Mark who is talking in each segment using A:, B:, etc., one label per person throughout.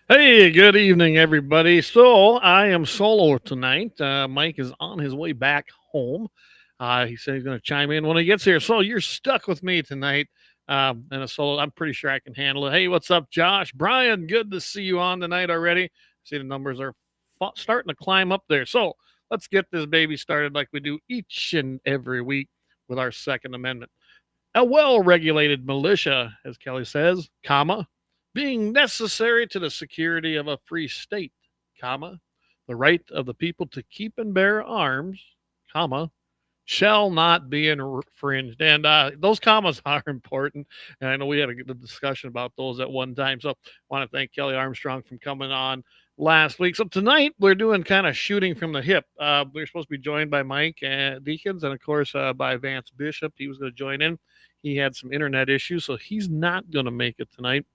A: Hey, good evening, everybody. So I am solo tonight. Mike is on his way back home. He said he's going to chime in when he gets here. So you're stuck with me tonight. And a solo, I'm pretty sure I can handle it. Hey, what's up, Josh? Brian, good to see you on tonight already. See the numbers are starting to climb up there. So let's get this baby started like we do each and every week with our Second Amendment. A well-regulated militia, as Kelly says, comma, being necessary to the security of a free state, comma, the right of the people to keep and bear arms, comma, shall not be infringed. And those commas are important. And I know we had a good discussion about those at one time. So I want to thank Kelly Armstrong for coming on last week. So tonight we're doing kind of shooting from the hip. We're supposed to be joined by Mike Deakins and, of course, by Vance Bishop. He was going to join in. He had some internet issues, so he's not going to make it tonight.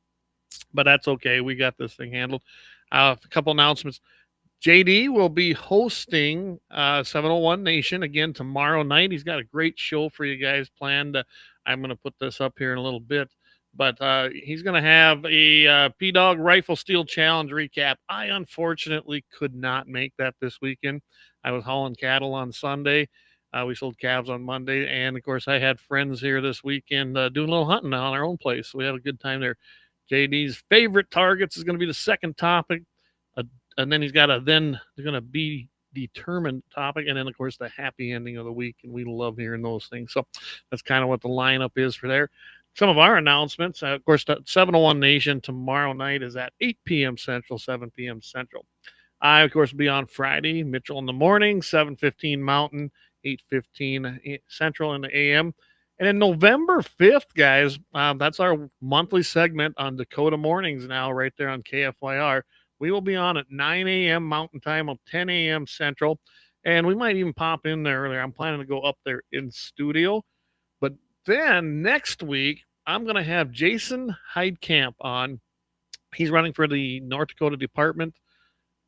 A: But that's okay. We got this thing handled. A couple announcements. JD will be hosting 701 Nation again tomorrow night. He's got a great show for you guys planned. I'm going to put this up here in a little bit. But he's going to have a P-Dog Rifle Steel Challenge recap. I unfortunately could not make that this weekend. I was hauling cattle on Sunday. We sold calves on Monday. And, of course, I had friends here this weekend doing a little hunting on our own place. So we had a good time there. JD's favorite targets is going to be the second topic. And then he's got a then they're going to be determined topic. And then, of course, the happy ending of the week. And we love hearing those things. So that's kind of what the lineup is for there. Some of our announcements, of course, the 701 Nation tomorrow night is at 8 p.m. Central, 7 p.m. Central. I, of course, will be on Friday, Mitchell in the morning, 7:15 Mountain, 8:15 Central in the AM. And then November 5th, guys, that's our monthly segment on Dakota Mornings now right there on KFYR. We will be on at 9 a.m. Mountain Time, 10 a.m. Central. And we might even pop in there earlier. I'm planning to go up there in studio. But then next week, I'm going to have Jason Heitkamp on. He's running for the North Dakota Department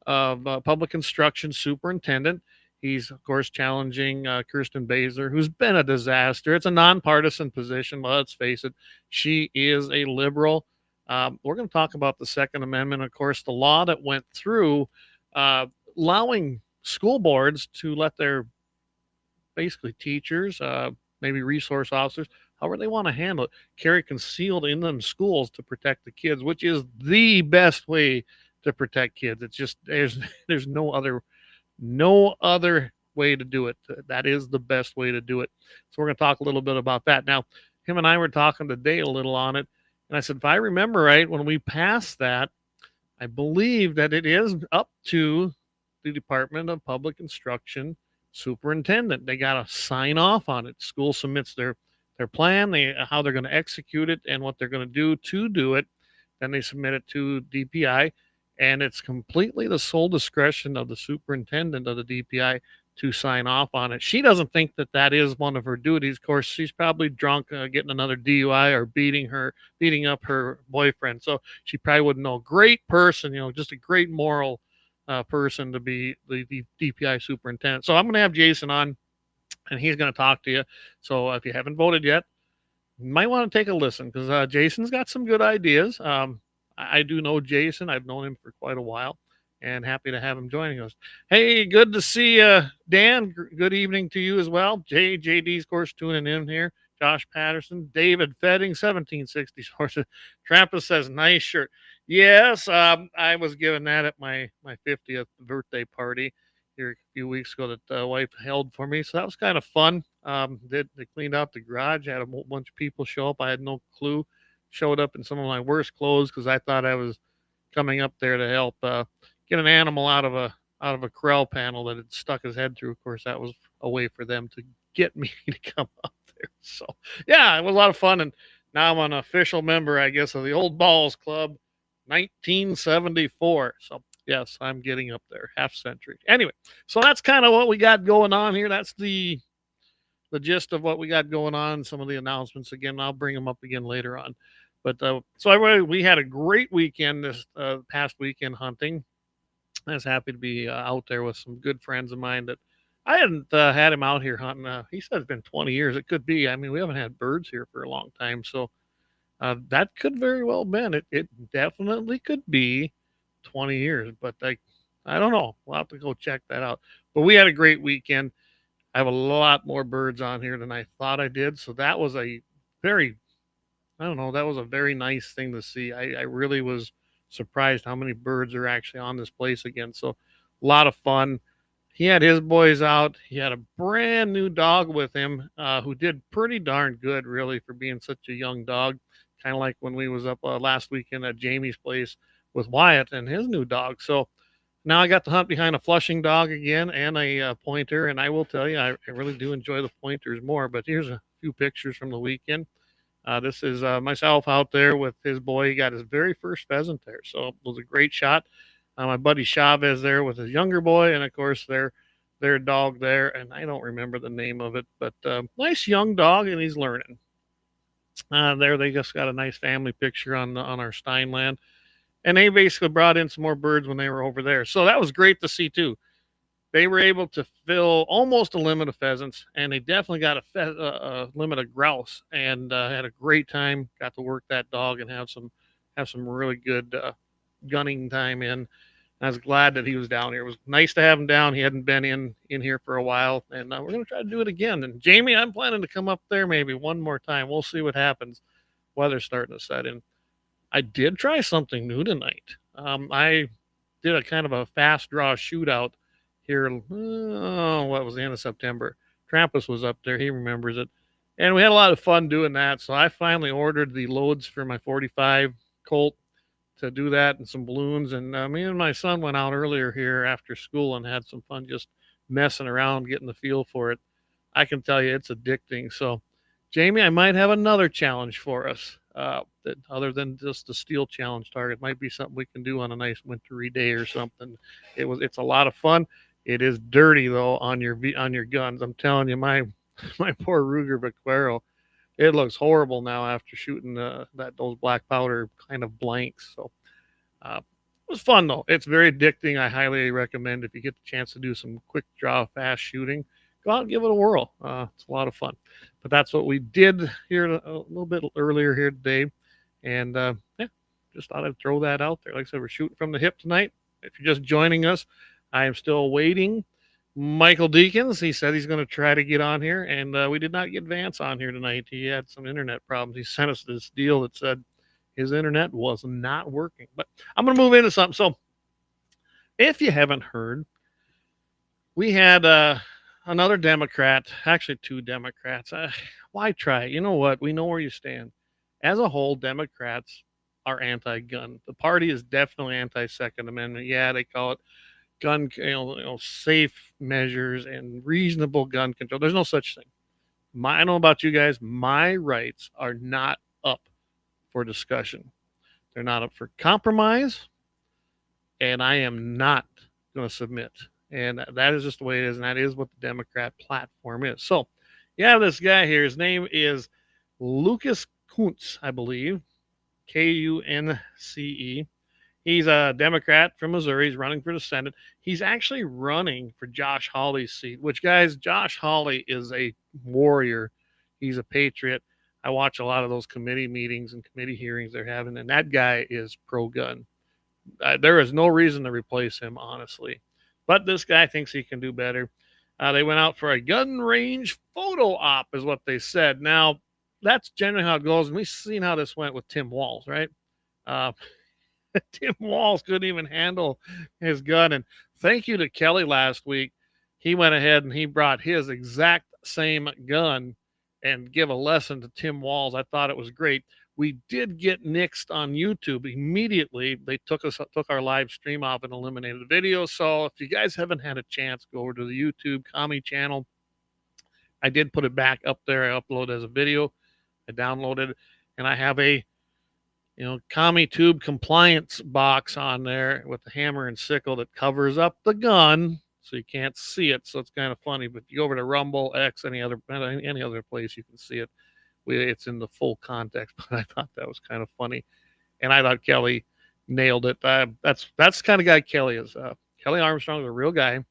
A: of Public Instruction Superintendent. He's, of course, challenging Kirsten Baszler, who's been a disaster. It's a nonpartisan position. Let's face it. She is a liberal. We're going to talk about the Second Amendment. Of course, the law that went through allowing school boards to let their basically teachers, maybe resource officers, however they want to handle it, carry concealed in them schools to protect the kids, which is the best way to protect kids. It's just there's no other way to do it. That is the best way to do it. So we're going to talk a little bit about that. Now, him and I were talking today a little on it. And I said, if I remember right, when we passed that, I believe that it is up to the Department of Public Instruction superintendent. They got to sign off on it. School submits their their plan, how they're going to execute it, and what they're going to do it. Then they submit it to DPI, and it's completely the sole discretion of the superintendent of the DPI to sign off on it. She doesn't think that that is one of her duties. Of course, she's probably drunk, getting another DUI or beating up her boyfriend. So she probably wouldn't know. Great person, just a great moral person to be the DPI superintendent. So I'm going to have Jason on, and he's going to talk to you. So if you haven't voted yet, you might want to take a listen, because Jason's got some good ideas. I do know Jason. I've known him for quite a while, and happy to have him joining us. Hey, good to see you, Dan. Good evening to you as well. JD's, of course, tuning in here. Josh Patterson, David Fedding, 1760 sources. Trampus says, nice shirt. Yes, I was given that at my 50th birthday party here a few weeks ago that the wife held for me. So that was kind of fun. They cleaned out the garage, had a bunch of people show up. I had no clue. Showed up in some of my worst clothes because I thought I was coming up there to help get an animal out of a corral panel that had stuck his head through. Of course, that was a way for them to get me to come up there. So yeah, it was a lot of fun, and now I'm an official member, I guess, of the Old Balls Club, 1974. So yes, I'm getting up there, half century. Anyway, so that's kind of what we got going on here. That's the gist of what we got going on. Some of the announcements again. I'll bring them up again later on. But so everybody, we had a great weekend this past weekend hunting. I was happy to be out there with some good friends of mine that I hadn't had him out here hunting. He said it's been 20 years. It could be. I mean, we haven't had birds here for a long time, so that could very well been. It definitely could be 20 years, but I don't know. We'll have to go check that out. But we had a great weekend. I have a lot more birds on here than I thought I did, so that was a very, I don't know, that was a very nice thing to see. I really was surprised how many birds are actually on this place again. So a lot of fun. He had his boys out. He had a brand new dog with him who did pretty darn good, really, for being such a young dog. Kind of like when we was up last weekend at Jamie's place with Wyatt and his new dog. So now I got to hunt behind a Flushing dog again and a pointer. And I will tell you, I really do enjoy the pointers more. But here's a few pictures from the weekend. This is myself out there with his boy. He got his very first pheasant there. So it was a great shot. My buddy Chavez there with his younger boy. And of course, their dog there. And I don't remember the name of it, but nice young dog, and he's learning. There, they just got a nice family picture on our Steinland. And they basically brought in some more birds when they were over there. So that was great to see, too. They were able to fill almost a limit of pheasants, and they definitely got a limit of grouse, and had a great time. Got to work that dog and have some really good gunning time in. I was glad that he was down here. It was nice to have him down. He hadn't been in here for a while, and we're going to try to do it again. And Jamie, I'm planning to come up there maybe one more time. We'll see what happens. Weather's starting to set in. I did try something new tonight. I did a kind of a fast draw shootout here. What was the end of September? Trampus was up there. He remembers it. And we had a lot of fun doing that. So I finally ordered the loads for my 45 Colt to do that, and some balloons. And me and my son went out earlier here after school and had some fun just messing around, getting the feel for it. I can tell you it's addicting. So, Jamie, I might have another challenge for us. That other than just the steel challenge target, might be something we can do on a nice wintry day or something. It's a lot of fun. It is dirty though on your guns. I'm telling you, my poor Ruger Vaquero, it looks horrible now after shooting those black powder kind of blanks. So it was fun though. It's very addicting. I highly recommend if you get the chance to do some quick draw fast shooting, go out and give it a whirl. It's a lot of fun. But that's what we did here a little bit earlier here today. And yeah, just thought I'd throw that out there. Like I said, we're shooting from the hip tonight. If you're just joining us, I am still waiting. Michael Deacons, he said he's going to try to get on here. And we did not get Vance on here tonight. He had some internet problems. He sent us this deal that said his internet was not working. But I'm going to move into something. So if you haven't heard, we had another Democrat, actually two Democrats. Why try? You know what? We know where you stand. As a whole, Democrats are anti-gun. The party is definitely anti-Second Amendment. Yeah, they call it gun, safe measures and reasonable gun control. There's no such thing. I don't know about you guys. My rights are not up for discussion. They're not up for compromise, and I am not going to submit. And that is just the way it is, and that is what the Democrat platform is. So you have this guy here. His name is Lucas Kuntz, I believe, Kunce. He's a Democrat from Missouri. He's running for the Senate. He's actually running for Josh Hawley's seat, which, guys, Josh Hawley is a warrior. He's a patriot. I watch a lot of those committee meetings and committee hearings they're having, and that guy is pro-gun. There is no reason to replace him, honestly. But this guy thinks he can do better. They went out for a gun range photo op, is what they said. Now, that's generally how it goes. And we've seen how this went with Tim Walz, right? Uh, Tim Walz couldn't even handle his gun. And thank you to Kelly last week. He went ahead and he brought his exact same gun and give a lesson to Tim Walz. I thought it was great. We did get nixed on YouTube immediately. They took our live stream off and eliminated the video. So if you guys haven't had a chance, go over to the YouTube Commie channel. I did put it back up there. I uploaded as a video. I downloaded it, and I have a CommieTube compliance box on there with the hammer and sickle that covers up the gun so you can't see it. So it's kind of funny. But you go over to Rumble, X, any other place you can see it. It's in the full context. But I thought that was kind of funny, and I thought Kelly nailed it. That's the kind of guy Kelly is. Kelly Armstrong is a real guy.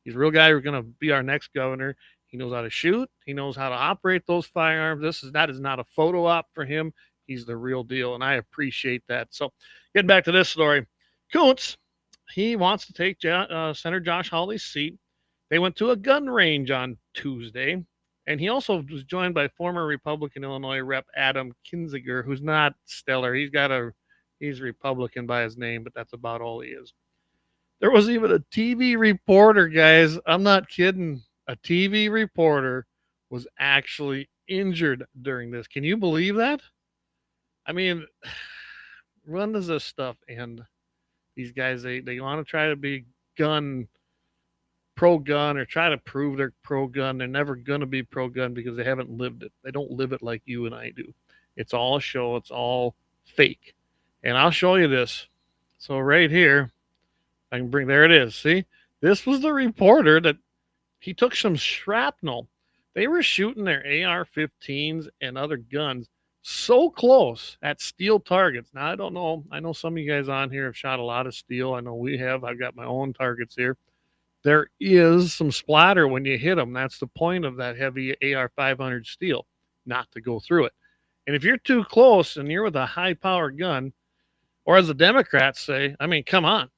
A: He's a real guy who's going to be our next governor. He knows how to shoot. He knows how to operate those firearms. That is not a photo op for him. He's the real deal, and I appreciate that. So getting back to this story, Kuntz, he wants to take Senator Josh Hawley's seat. They went to a gun range on Tuesday, and he also was joined by former Republican Illinois Rep. Adam Kinzinger, who's not stellar. He's Republican by his name, but that's about all he is. There was even a TV reporter, guys. I'm not kidding. A TV reporter was actually injured during this. Can you believe that? I mean, when does this stuff end? These guys, they want to try to be pro-gun, or try to prove they're pro-gun. They're never going to be pro-gun because they haven't lived it. They don't live it like you and I do. It's all a show. It's all fake. And I'll show you this. So right here, there it is. See, this was the reporter that he took some shrapnel. They were shooting their AR-15s and other guns so close at steel targets. Now, I don't know. I know some of you guys on here have shot a lot of steel. I know we have. I've got my own targets here. There is some splatter when you hit them. That's the point of that heavy AR-500 steel, not to go through it. And if you're too close and you're with a high-powered gun, or as the Democrats say, I mean, come on.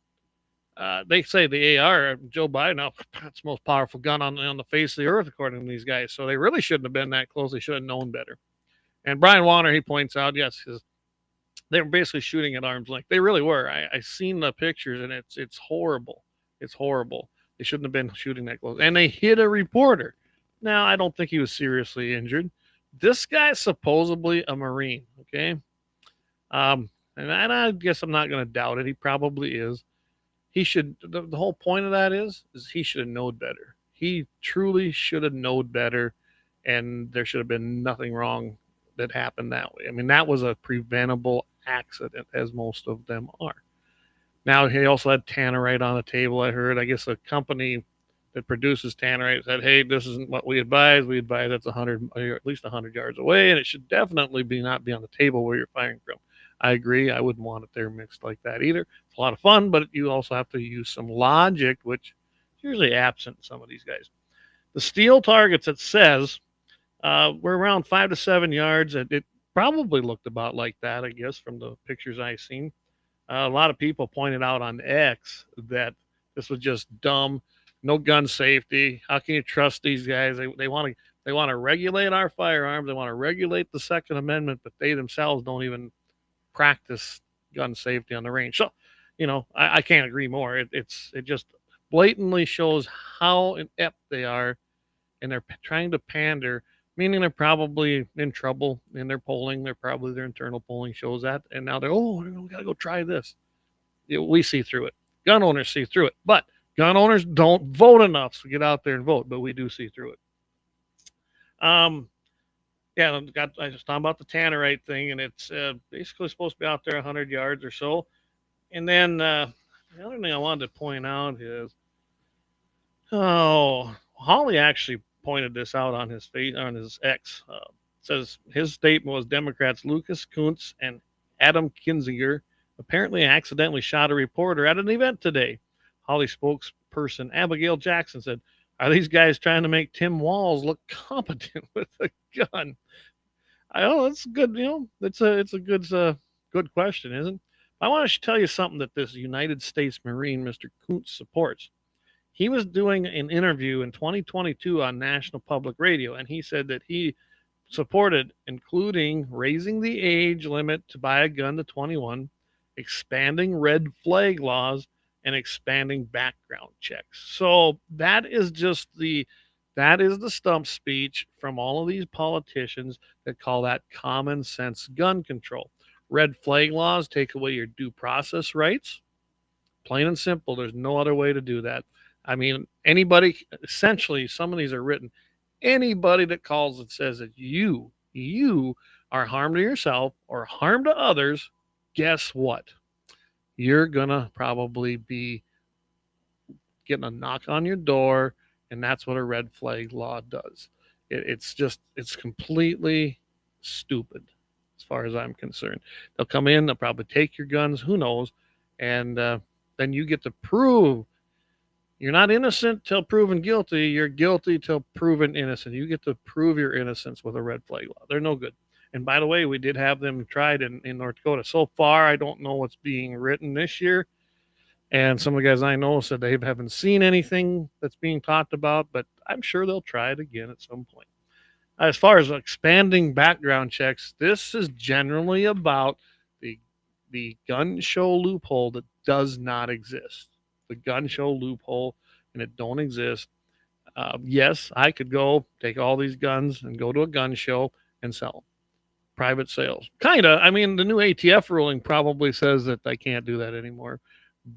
A: They say the AR, Joe Biden, that's the most powerful gun on the face of the earth, according to these guys. So they really shouldn't have been that close. They should have known better. And Brian Warner, he points out, yes, they were basically shooting at arm's length. They really were. I seen the pictures, and it's horrible. It's horrible. They shouldn't have been shooting that close. And they hit a reporter. Now, I don't think he was seriously injured. This guy's supposedly a Marine, okay? And I guess I'm not going to doubt it. He probably is. He should. The whole point of that is he should have known better. He truly should have known better, and there should have been nothing wrong that happened that way. I mean, that was a preventable accident, as most of them are. Now, he also had tannerite on the table, I heard. I guess a company that produces tannerite said, hey, this isn't what we advise. We advise that's 100, or at least 100 yards away, and it should definitely not be on the table where you're firing from. I agree. I wouldn't want it there mixed like that either. It's a lot of fun, but you also have to use some logic, which is usually absent in some of these guys. The steel targets, it says, were around 5 to 7 yards. It probably looked about like that, I guess, from the pictures I've seen. A lot of people pointed out on X that this was just dumb, no gun safety. How can you trust these guys? They want to regulate our firearms. They want to regulate the Second Amendment, but they themselves don't even practice gun safety on the range. So, I can't agree more. It just blatantly shows how inept they are, and they're trying to pander, meaning they're probably in trouble in their polling. Their internal polling shows that. And now we got to go try this. We see through it. Gun owners see through it. But gun owners don't vote enough to get out there and vote, but we do see through it. Um, yeah, I was talking about the tannerite thing, and it's basically supposed to be out there 100 yards or so. And then the other thing I wanted to point out is, oh, Holly actually pointed this out on his on his X. Says his statement was Democrats Lucas Kuntz and Adam Kinzinger apparently accidentally shot a reporter at an event today. Holly spokesperson Abigail Jackson said, "Are these guys trying to make Tim Walz look competent with a gun?" I know it's good. It's a good question, isn't it? I want to tell you something that this United States Marine, Mr. Kuntz, supports. He was doing an interview in 2022 on National Public Radio, and he said that he supported including raising the age limit to buy a gun to 21, expanding red flag laws, and expanding background checks. So that is the stump speech from all of these politicians that call that common sense gun control. Red flag laws take away your due process rights. Plain and simple. There's no other way to do that. I mean, anybody, essentially, some of these are written. Anybody that calls and says that you are harm to yourself or harm to others, guess what? You're going to probably be getting a knock on your door, and that's what a red flag law does. It's completely stupid as far as I'm concerned. They'll come in, they'll probably take your guns, who knows, and then you get to prove you're not innocent till proven guilty. You're guilty till proven innocent. You get to prove your innocence with a red flag law. They're no good. And by the way, we did have them tried in North Dakota. So far, I don't know what's being written this year. And some of the guys I know said they haven't seen anything that's being talked about, but I'm sure they'll try it again at some point. As far as expanding background checks, this is generally about the gun show loophole that does not exist. The gun show loophole, and it don't exist. Yes, I could go take all these guns and go to a gun show and sell them. Private sales. Kind of. I mean, the new ATF ruling probably says that I can't do that anymore.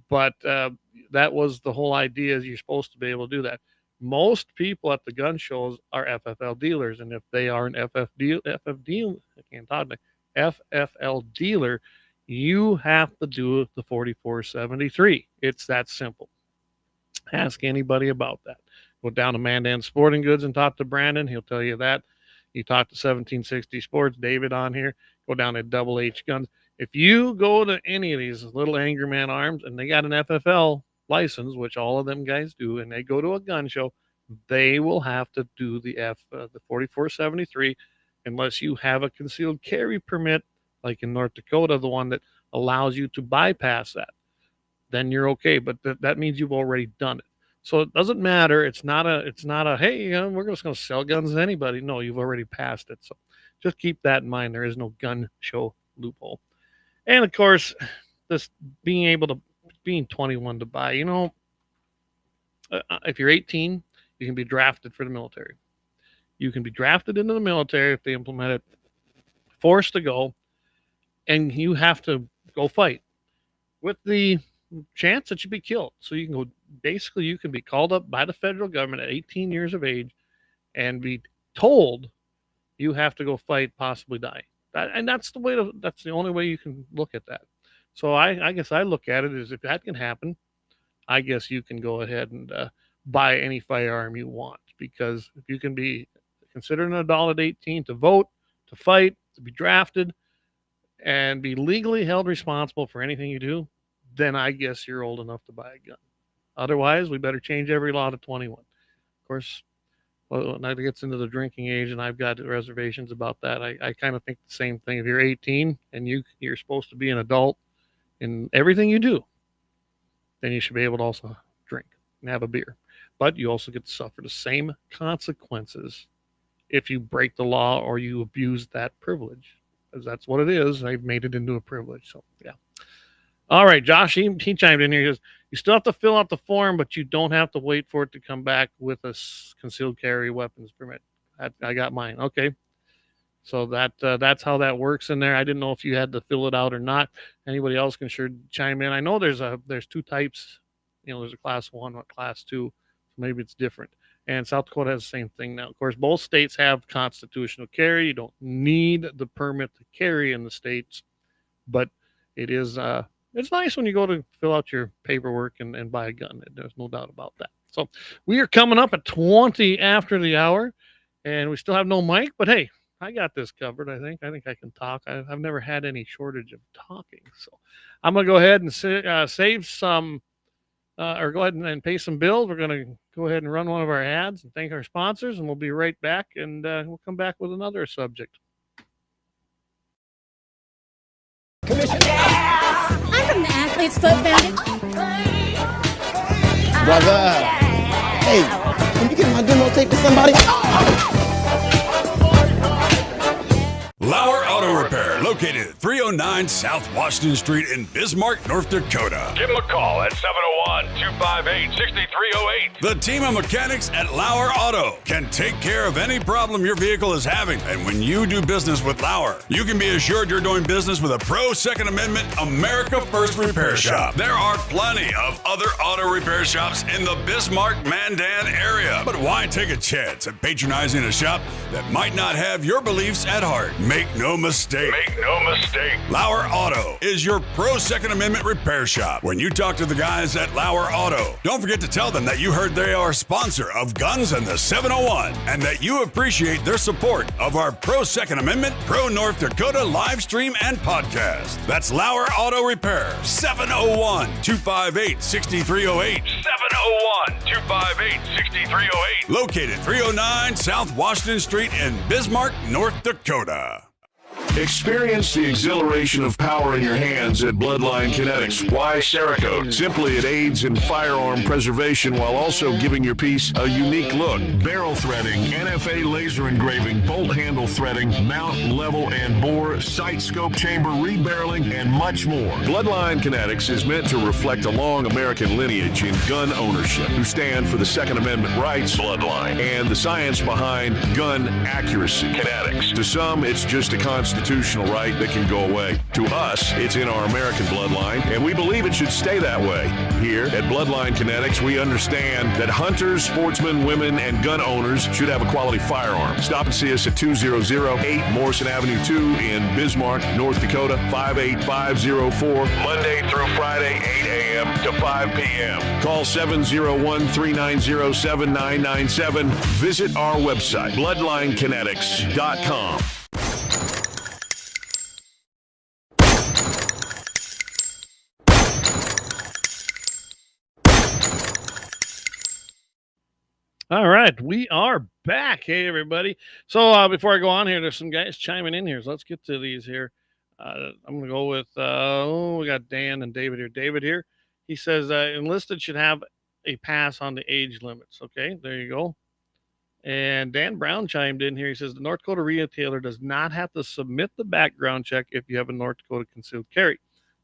A: But that was the whole idea is you're supposed to be able to do that. Most people at the gun shows are FFL dealers, and if they are an I can't talk, FFL dealer, you have to do the 4473. It's that simple. Ask anybody about that. Go down to Mandan Sporting Goods and talk to Brandon. He'll tell you that. You talk to 1760 Sports, David on here. Go down to Double H Guns. If you go to any of these little Angerman Arms and they got an FFL license, which all of them guys do, and they go to a gun show, they will have to do the 4473 unless you have a concealed carry permit, like in North Dakota, the one that allows you to bypass that. Then you're okay. But that means you've already done it. So it doesn't matter. It's not a hey, we're just going to sell guns to anybody. No, you've already passed it. So just keep that in mind. There is no gun show loophole. And of course, this being 21 to buy. If you're 18, you can be drafted for the military. You can be drafted into the military if they implement it, forced to go, and you have to go fight with the chance that you'd be killed. So you can go. Basically, you can be called up by the federal government at 18 years of age and be told you have to go fight, possibly die. And that's that's the only way you can look at that. So I guess I look at it as if that can happen, I guess you can go ahead and buy any firearm you want, because if you can be considered an adult at 18 to vote, to fight, to be drafted, and be legally held responsible for anything you do, then I guess you're old enough to buy a gun. Otherwise, we better change every law to 21. Of course, well, when it gets into the drinking age, and I've got reservations about that, I kind of think the same thing. If you're 18 and you're supposed to be an adult in everything you do, then you should be able to also drink and have a beer. But you also get to suffer the same consequences if you break the law or you abuse that privilege, because that's what it is. They've made it into a privilege. So, yeah. All right, Josh, he chimed in here. He goes, you still have to fill out the form, but you don't have to wait for it to come back with a concealed carry weapons permit. I got mine. Okay. So that's how that works in there. I didn't know if you had to fill it out or not. Anybody else can sure chime in. I know there's two types. There's a class 1, a class 2. So maybe it's different. And South Dakota has the same thing now. Of course, both states have constitutional carry. You don't need the permit to carry in the states, but it is it's nice when you go to fill out your paperwork and buy a gun. There's no doubt about that. So we are coming up at 20 after the hour, and we still have no mic, but hey, I got this covered. I think I can talk. I've never had any shortage of talking, so I'm gonna go ahead and save some or go ahead and pay some bills. We're going to go ahead and run one of our ads and thank our sponsors, and we'll be right back, and we'll come back with another subject.
B: I'm from the Athlete's Foot Bandit.
C: Brother, hey, can you get my demo tape to somebody?
D: Lauer Auto Repair, located at 309 South Washington Street in Bismarck, North Dakota. Give them a call at 701-258-6308. The team of mechanics at Lauer Auto can take care of any problem your vehicle is having. And when you do business with Lauer, you can be assured you're doing business with a pro Second Amendment America First repair shop. There are plenty of other auto repair shops in the Bismarck-Mandan area. But why take a chance at patronizing a shop that might not have your beliefs at heart? Make no mistake. Lauer Auto is your pro Second Amendment repair shop. When you talk to the guys at Lauer Auto, don't forget to tell them that you heard they are a sponsor of Guns and the 701 and that you appreciate their support of our pro Second Amendment, pro North Dakota live stream and podcast. That's Lauer Auto Repair, 701-258-6308. 701-258-6308. Located 309 South Washington Street in Bismarck, North Dakota.
E: Experience the exhilaration of power in your hands at Bloodline Kinetics. Why Cerakote? Simply, it aids in firearm preservation while also giving your piece a unique look. Barrel threading, NFA laser engraving, bolt handle threading, mount, level, and bore, sight scope chamber rebarreling, and much more. Bloodline Kinetics is meant to reflect a long American lineage in gun ownership, who stand for the Second Amendment rights, Bloodline, and the science behind gun accuracy, Kinetics. To some, it's just a constitutional right that can go away. To us, it's in our American bloodline, and we believe it should stay that way. Here at Bloodline Kinetics, we understand that hunters, sportsmen, women, and gun owners should have a quality firearm. Stop and see us at 2008 Morrison Avenue 2 in Bismarck, North Dakota, 58504, Monday through Friday, 8 a.m. to 5 p.m. Call 701-390-7997. Visit our website, bloodlinekinetics.com.
A: All right, we are back. Hey, everybody. So before I go on here, there's some guys chiming in here. So let's get to these here. I'm going to go with, we got Dan and David here. David here, he says, enlisted should have a pass on the age limits. Okay, there you go. And Dan Brown chimed in here. He says, the North Dakota retailer does not have to submit the background check if you have a North Dakota concealed carry.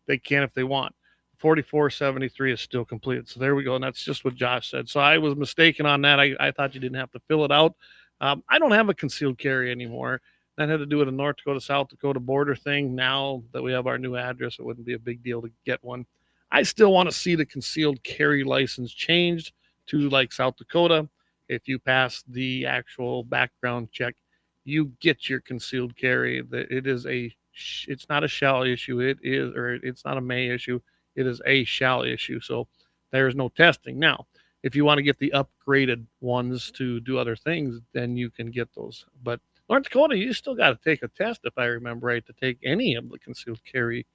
A: They can if they want. 4473 is still completed. So there we go. And that's just what Josh said. So I was mistaken on that. I thought you didn't have to fill it out. I don't have a concealed carry anymore. That had to do with a North Dakota, South Dakota border thing. Now that we have our new address, it wouldn't be a big deal to get one. I still want to see the concealed carry license changed to like South Dakota. If you pass the actual background check, you get your concealed carry. It's not a shall issue. It's not a may issue. It is a shall issue. So there's no testing. Now, if you want to get the upgraded ones to do other things, then you can get those. But North Dakota, you still got to take a test, if I remember right, to take any of the concealed carry,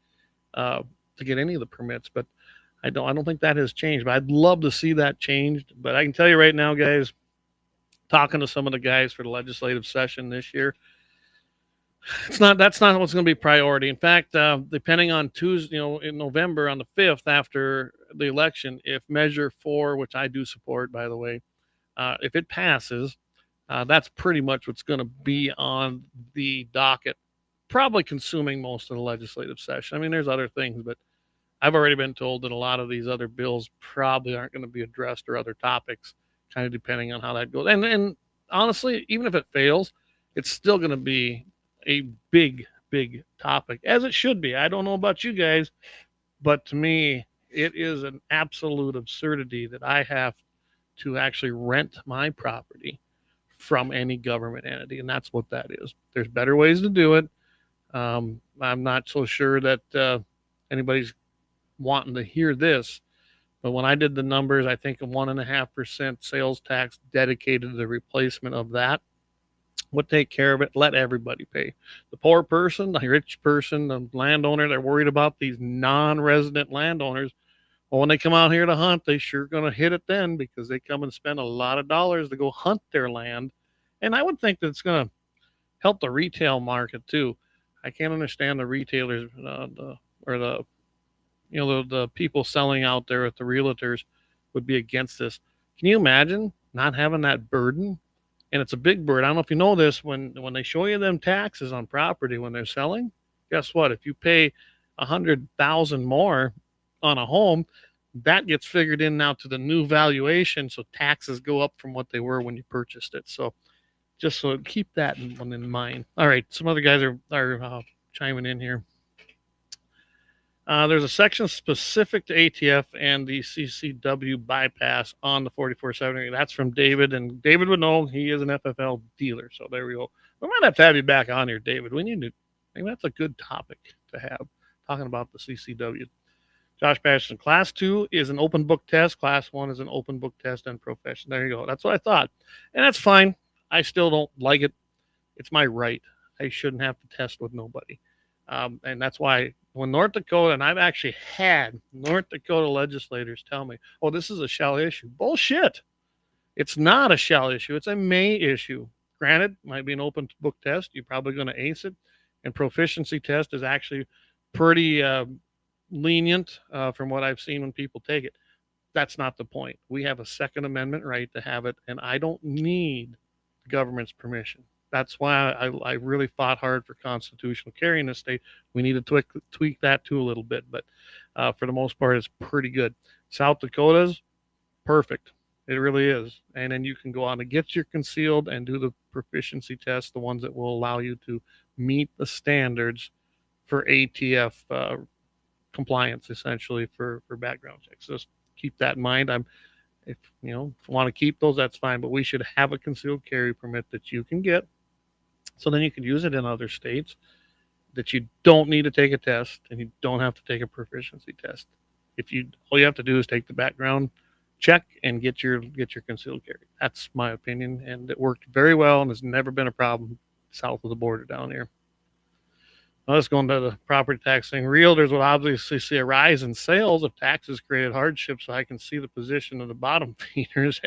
A: to get any of the permits. But I don't think that has changed. But I'd love to see that changed. But I can tell you right now, guys, talking to some of the guys for the legislative session this year, that's not what's going to be priority. In fact, depending on Tuesday, in November on the 5th after the election, if Measure 4, which I do support, by the way, if it passes, that's pretty much what's going to be on the docket, probably consuming most of the legislative session. I mean, there's other things, but I've already been told that a lot of these other bills probably aren't going to be addressed, or other topics, kind of depending on how that goes. And honestly, even if it fails, it's still going to be a big topic, as it should be. I don't know about you guys, but to me, it is an absolute absurdity that I have to actually rent my property from any government entity. And that's what that is. There's better ways to do it. I'm not so sure that anybody's wanting to hear this, but when I did the numbers, I think a 1.5% sales tax dedicated to the replacement of that would take care of it. Let everybody pay. The poor person, the rich person, the landowner, they're worried about these non-resident landowners. Well, when they come out here to hunt, they sure going to hit it then, because they come and spend a lot of dollars to go hunt their land. And I would think that it's going to help the retail market too. I can't understand the retailers the people selling out there at the realtors would be against this. Can you imagine not having that burden? And it's a big burden. I don't know if you know this, when they show you them taxes on property when they're selling, guess what? If you pay $100,000 more on a home, that gets figured in now to the new valuation. So taxes go up from what they were when you purchased it. So just so keep that in mind. All right. Some other guys are chiming in here. There's a section specific to ATF and the CCW bypass on the 4470. That's from David, and David would know. He is an FFL dealer. So there we go. We might have you back on here, David. We need to. Maybe that's a good topic to have, talking about the CCW. Josh Patterson, Class 2 is an open book test. Class 1 is an open book test and profession. There you go. That's what I thought. And that's fine. I still don't like it. It's my right. I shouldn't have to test with nobody. And that's why when North Dakota, and I've actually had North Dakota legislators tell me, oh, this is a shall issue. Bullshit. It's not a shall issue. It's a may issue. Granted, might be an open book test. You're probably going to ace it. And proficiency test is actually pretty lenient from what I've seen when people take it. That's not the point. We have a Second Amendment right to have it, and I don't need the government's permission. That's why I really fought hard for constitutional carry in this state. We need to tweak that too a little bit, but for the most part, it's pretty good. South Dakota's perfect. It really is. And then you can go on to get your concealed and do the proficiency tests, the ones that will allow you to meet the standards for ATF compliance, essentially for background checks. Just keep that in mind. If you want to keep those, that's fine, but we should have a concealed carry permit that you can get. So then you can use it in other states, that you don't need to take a test and you don't have to take a proficiency test. All you have to do is take the background check and get your concealed carry. That's my opinion, and it worked very well and has never been a problem south of the border down here. Now let's go into the property tax thing. Realtors will obviously see a rise in sales if taxes created hardship, so I can see the position of the bottom feeders.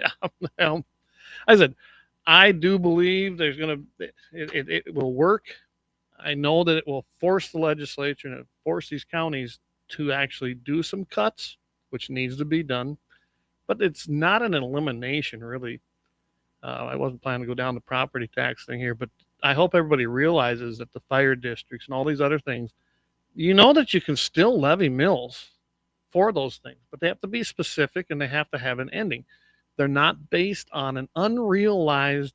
A: I said, I do believe it will work. I know that it will force the legislature and force these counties to actually do some cuts, which needs to be done, but it's not an elimination, really. I wasn't planning to go down the property tax thing here, but I hope everybody realizes that the fire districts and all these other things, that you can still levy mills for those things, but they have to be specific and they have to have an ending. They're not based on an unrealized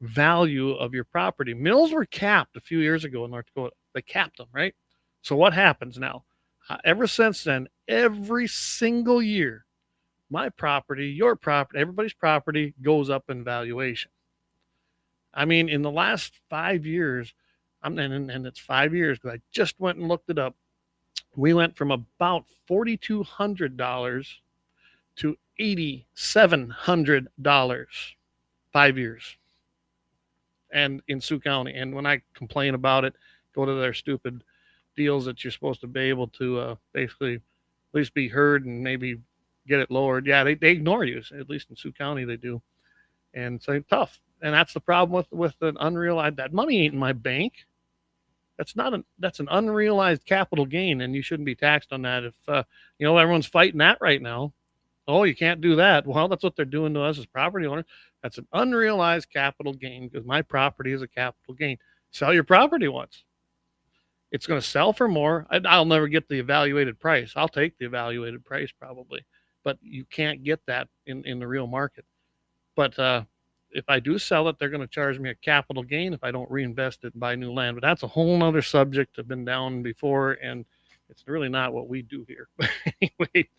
A: value of your property. Mills were capped a few years ago in North Dakota. They capped them, right? So what happens now? Ever since then, every single year, my property, your property, everybody's property goes up in valuation. I mean, in the last 5 years, and it's 5 years because I just went and looked it up, we went from about $4,200 to $8,700 5 years, and in Sioux County. And when I complain about it, go to their stupid deals that you're supposed to be able to basically at least be heard and maybe get it lowered. Yeah, they ignore you. At least in Sioux County they do, and so tough. And that's the problem with an unrealized. That money ain't in my bank. That's an unrealized capital gain, and you shouldn't be taxed on that. If everyone's fighting that right now. Oh, you can't do that. Well, that's what they're doing to us as property owners. That's an unrealized capital gain, because my property is a capital gain. Sell your property once. It's going to sell for more. I'll never get the evaluated price. I'll take the evaluated price probably, but you can't get that in the real market. But if I do sell it, they're going to charge me a capital gain if I don't reinvest it and buy new land. But that's a whole nother subject. I've been down before, and it's really not what we do here. But anyway,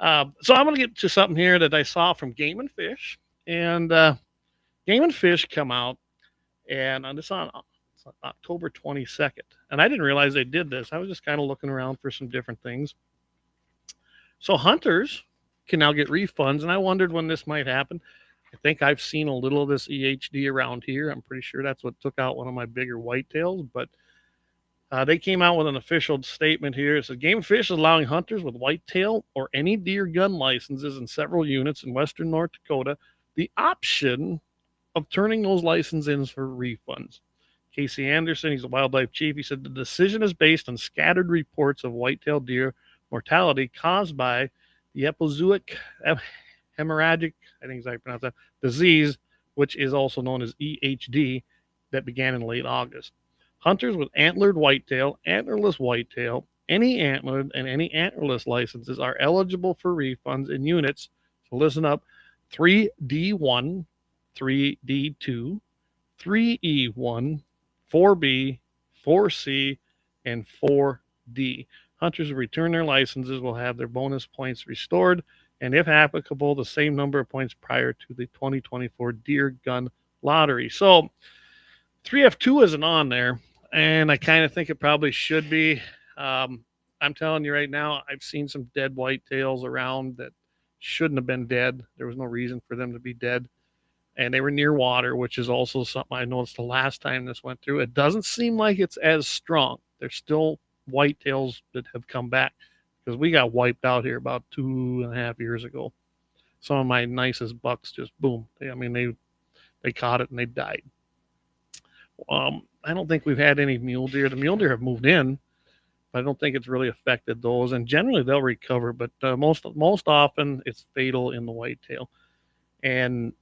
A: So I'm going to get to something here that I saw from Game and Fish. And Game and Fish come out, and it's on October 22nd. And I didn't realize they did this. I was just kind of looking around for some different things. So hunters can now get refunds, and I wondered when this might happen. I think I've seen a little of this EHD around here. I'm pretty sure that's what took out one of my bigger whitetails, but they came out with an official statement here. It says Game and Fish is allowing hunters with whitetail or any deer gun licenses in several units in western North Dakota the option of turning those licenses in for refunds. Casey Anderson, he's a wildlife chief. He said the decision is based on scattered reports of whitetail deer mortality caused by the epizootic hemorrhagic, I think is how you pronounce that, disease, which is also known as EHD, that began in late August. Hunters with antlered whitetail, antlerless whitetail, any antlered and any antlerless licenses are eligible for refunds in units. So listen up: 3D1, 3D2, 3E1, 4B, 4C, and 4D. Hunters who return their licenses will have their bonus points restored, and if applicable, the same number of points prior to the 2024 deer gun lottery. So 3F2 isn't on there, and I kind of think it probably should be. I'm telling you right now, I've seen some dead whitetails around that shouldn't have been dead. There was no reason for them to be dead. And they were near water, which is also something I noticed the last time this went through. It doesn't seem like it's as strong. There's still whitetails that have come back, because we got wiped out here about 2.5 years ago. Some of my nicest bucks just boom. They caught it and they died. I don't think we've had any mule deer. The mule deer have moved in, but I don't think it's really affected those. And generally they'll recover, but most often it's fatal in the whitetail. And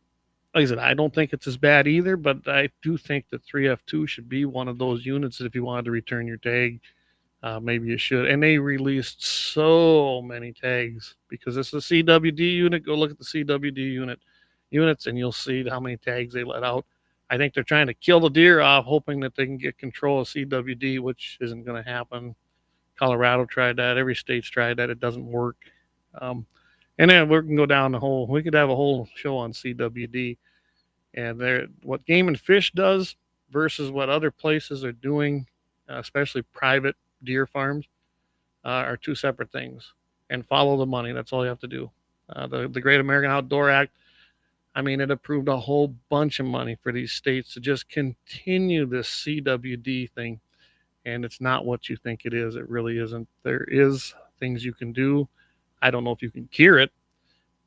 A: like I said, I don't think it's as bad either, but I do think that 3F2 should be one of those units that if you wanted to return your tag, maybe you should. And they released so many tags because this is a CWD unit. Go look at the CWD units and you'll see how many tags they let out. I think they're trying to kill the deer off, hoping that they can get control of CWD, which isn't going to happen. Colorado tried that. Every state's tried that. It doesn't work. And then we can go down we could have a whole show on CWD. And what Game and Fish does versus what other places are doing, especially private deer farms, are two separate things. And follow the money. That's all you have to do. The Great American Outdoor Act, it approved a whole bunch of money for these states to just continue this CWD thing. And it's not what you think it is. It really isn't. There is things you can do. I don't know if you can cure it,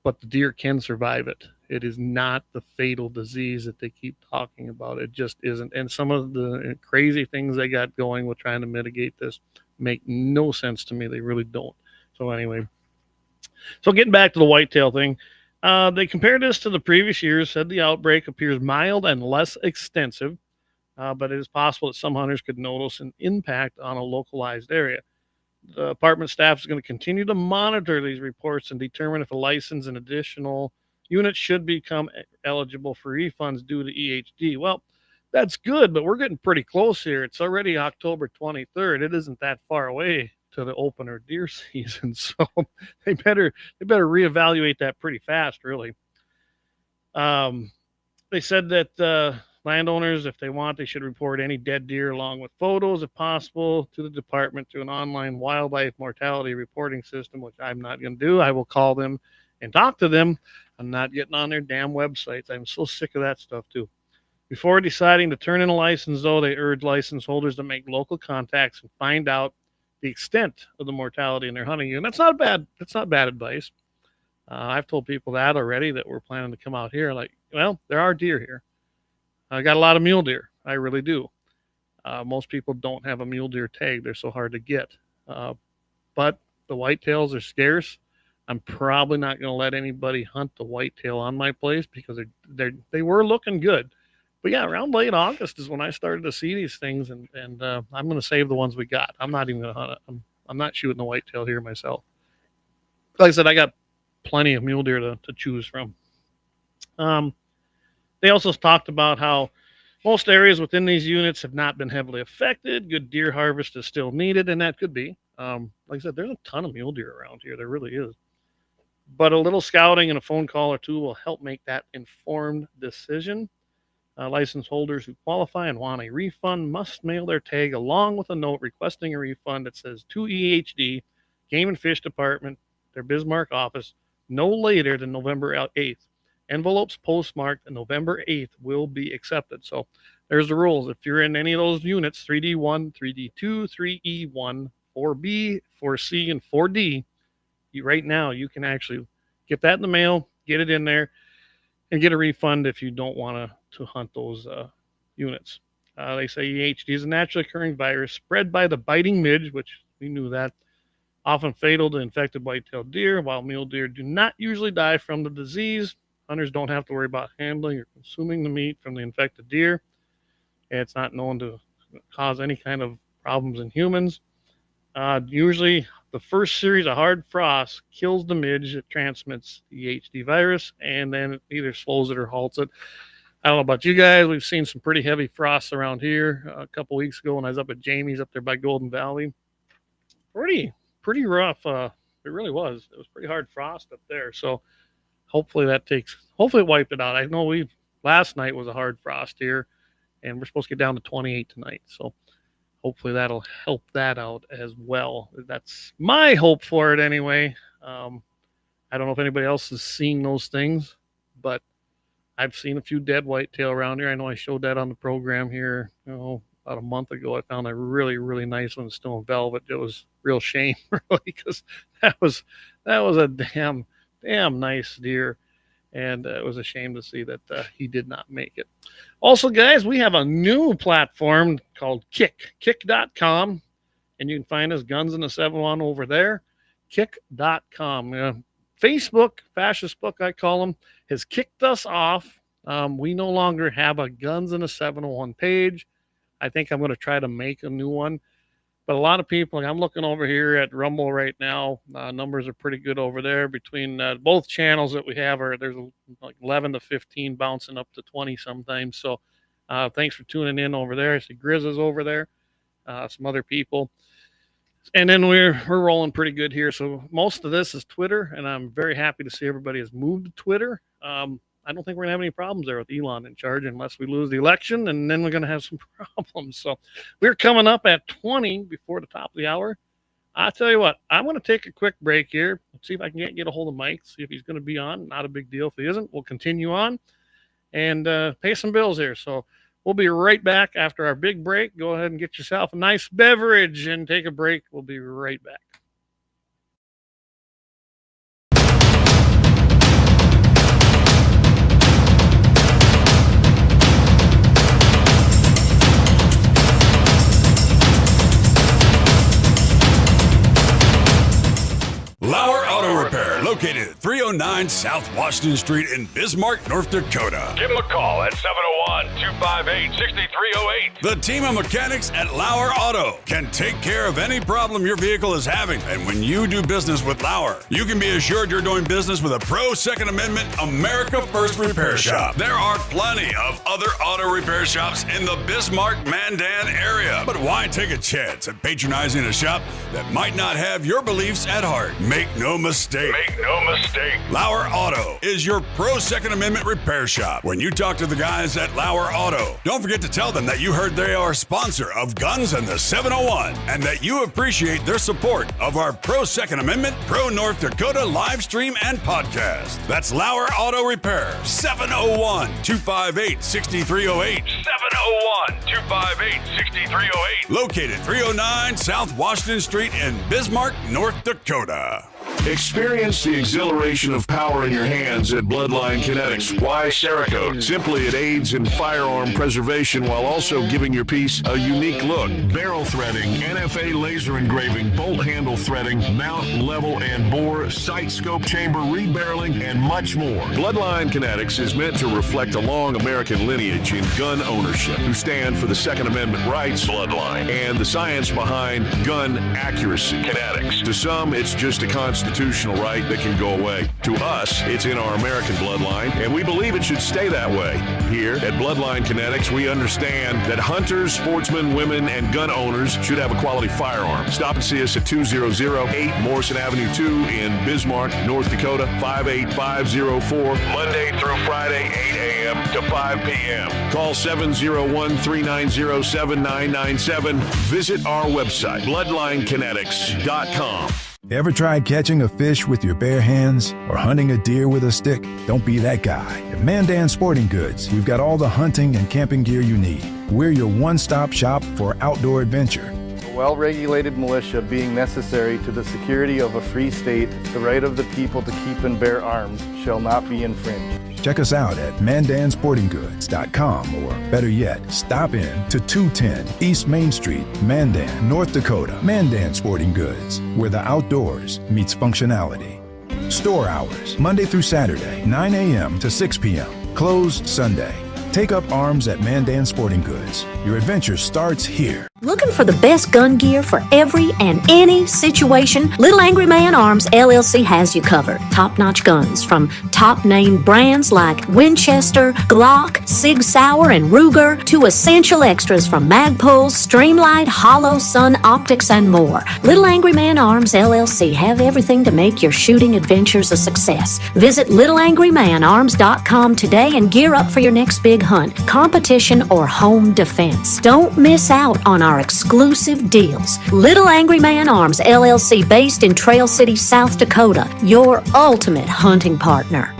A: but the deer can survive it. It is not the fatal disease that they keep talking about. It just isn't. And some of the crazy things they got going with trying to mitigate this make no sense to me. They really don't. So anyway, getting back to the whitetail thing, they compared this to the previous years, said the outbreak appears mild and less extensive, but it is possible that some hunters could notice an impact on a localized area. The department staff is going to continue to monitor these reports and determine if a license and additional units should become eligible for refunds due to EHD. Well, that's good, but we're getting pretty close here. It's already October 23rd. It isn't that far away to the opener deer season, so they better reevaluate that pretty fast, really. They said that landowners, if they want, they should report any dead deer along with photos, if possible, to the department through an online wildlife mortality reporting system, which I'm not going to do. I will call them and talk to them. I'm not getting on their damn websites. I'm so sick of that stuff, too. Before deciding to turn in a license, though, they urge license holders to make local contacts and find out the extent of the mortality in their hunting unit. That's not bad. That's not bad advice. I've told people that already that we're planning to come out here. Like, well, there are deer here. I got a lot of mule deer. I really do. Most people don't have a mule deer tag. They're so hard to get. But the whitetails are scarce. I'm probably not going to let anybody hunt the whitetail on my place because they were looking good. But yeah, around late August is when I started to see these things, and I'm going to save the ones we got. I'm not even going to hunt it. I'm not shooting the whitetail here myself. Like I said, I got plenty of mule deer to choose from. They also talked about how most areas within these units have not been heavily affected. Good deer harvest is still needed, and that could be. Like I said, there's a ton of mule deer around here. There really is. but a little scouting and a phone call or two will help make that informed decision. License holders who qualify and want a refund must mail their tag along with a note requesting a refund that says to EHD, Game and Fish Department, their Bismarck office, no later than November 8th. Envelopes postmarked November 8th will be accepted. So there's the rules. If you're in any of those units, 3D1, 3D2, 3E1, 4B, 4C, and 4D, right now you can actually get that in the mail, get it in there, and get a refund if you don't want to hunt those units. They say EHD is a naturally occurring virus spread by the biting midge, which we knew that, often fatal to infected white-tailed deer. While mule deer do not usually die from the disease, hunters don't have to worry about handling or consuming the meat from the infected deer. It's not known to cause any kind of problems in humans. Usually, the first series of hard frost kills the midge that transmits the EHD virus, and then it either slows it or halts it. I don't know about you guys. We've seen some pretty heavy frosts around here a couple weeks ago when I was up at Jamie's up there by Golden Valley. Pretty rough. It really was. It was pretty hard frost up there. So hopefully it wiped it out. I know last night was a hard frost here, and we're supposed to get down to 28 tonight. So hopefully that'll help that out as well. That's my hope for it anyway. I don't know if anybody else is seeing those things, but I've seen a few dead whitetail around here. I know I showed that on the program here, about a month ago. I found a really, really nice one, stone velvet. It was real shame, really, because that was a damn nice deer. And it was a shame to see that he did not make it. Also, guys, we have a new platform called kick.com, and you can find us Guns in the 701 over there, kick.com. Facebook, fascist book, I call them, has kicked us off. We no longer have a Guns in the 701 page. I think I'm going to try to make a new one. But a lot of people, I'm looking over here at Rumble right now. Numbers are pretty good over there. Between both channels that we have, there's like 11 to 15, bouncing up to 20 sometimes. So thanks for tuning in over there. I see Grizz is over there, some other people. And then we're rolling pretty good here. So most of this is Twitter, and I'm very happy to see everybody has moved to Twitter. I don't think we're going to have any problems there with Elon in charge unless we lose the election, and then we're going to have some problems. So we're coming up at 20 before the top of the hour. I'll tell you what, I'm going to take a quick break here. Let's see if I can get a hold of Mike, see if he's going to be on. Not a big deal if he isn't. We'll continue on and pay some bills here. So we'll be right back after our big break. Go ahead and get yourself a nice beverage and take a break. We'll be right back.
D: Lauer Auto Repair, located at 309 South Washington Street in Bismarck, North Dakota. Give them a call at 701-258-6308. The team of mechanics at Lauer Auto can take care of any problem your vehicle is having. And when you do business with Lauer, you can be assured you're doing business with a pro Second Amendment America First repair shop. There are plenty of other auto repair shops in the Bismarck-Mandan area. But why take a chance at patronizing a shop that might not have your beliefs at heart? Make no mistake. Lauer Auto is your pro Second Amendment repair shop. When you talk to the guys at Lauer Auto, don't forget to tell them that you heard they are a sponsor of Guns and the 701 and that you appreciate their support of our pro Second Amendment, pro North Dakota live stream and podcast. That's Lauer Auto Repair, 701-258-6308. 701-258-6308. Located 309 South Washington Street in Bismarck, North Dakota.
E: Experience the exhilaration of power in your hands at Bloodline Kinetics. Why Cerakote? Simply, it aids in firearm preservation while also giving your piece a unique look. Barrel threading, NFA laser engraving, bolt handle threading, mount, level, and bore, sight scope chamber, rebarreling, and much more. Bloodline Kinetics is meant to reflect a long American lineage in gun ownership, who stand for the Second Amendment rights, Bloodline, and the science behind gun accuracy. Kinetics. To some, it's just a constitution. constitutional right that can go away. To us, it's in our American bloodline, and we believe it should stay that way. Here at Bloodline Kinetics, we understand that hunters, sportsmen, women, and gun owners should have a quality firearm. Stop and see us at 2008 Morrison Avenue 2 in Bismarck, North Dakota, 58504, Monday through Friday, 8 a.m. to 5 p.m. Call 701-390-7997. Visit our website, bloodlinekinetics.com.
F: Ever tried catching a fish with your bare hands or hunting a deer with a stick? Don't be that guy. At Mandan Sporting Goods, we've got all the hunting and camping gear you need. We're your one-stop shop for outdoor adventure.
G: A well-regulated militia being necessary to the security of a free state, the right of the people to keep and bear arms shall not be infringed.
F: Check us out at mandansportinggoods.com, or better yet, stop in to 210 East Main Street, Mandan, North Dakota. Mandan Sporting Goods, where the outdoors meets functionality. Store hours, Monday through Saturday, 9 a.m. to 6 p.m. Closed Sunday. Take up arms at Mandan Sporting Goods. Your adventure starts here.
H: Looking for the best gun gear for every and any situation? Little Angry Man Arms LLC has you covered. Top-notch guns from top-name brands like Winchester, Glock, Sig Sauer, and Ruger to essential extras from Magpul, Streamlight, Hollow, Sun Optics, and more. Little Angry Man Arms LLC have everything to make your shooting adventures a success. Visit littleangrymanarms.com today and gear up for your next big hunt, competition, or home defense. Don't miss out on our exclusive deals. Little Angry Man Arms LLC, based in Trail City, South Dakota, your ultimate hunting partner.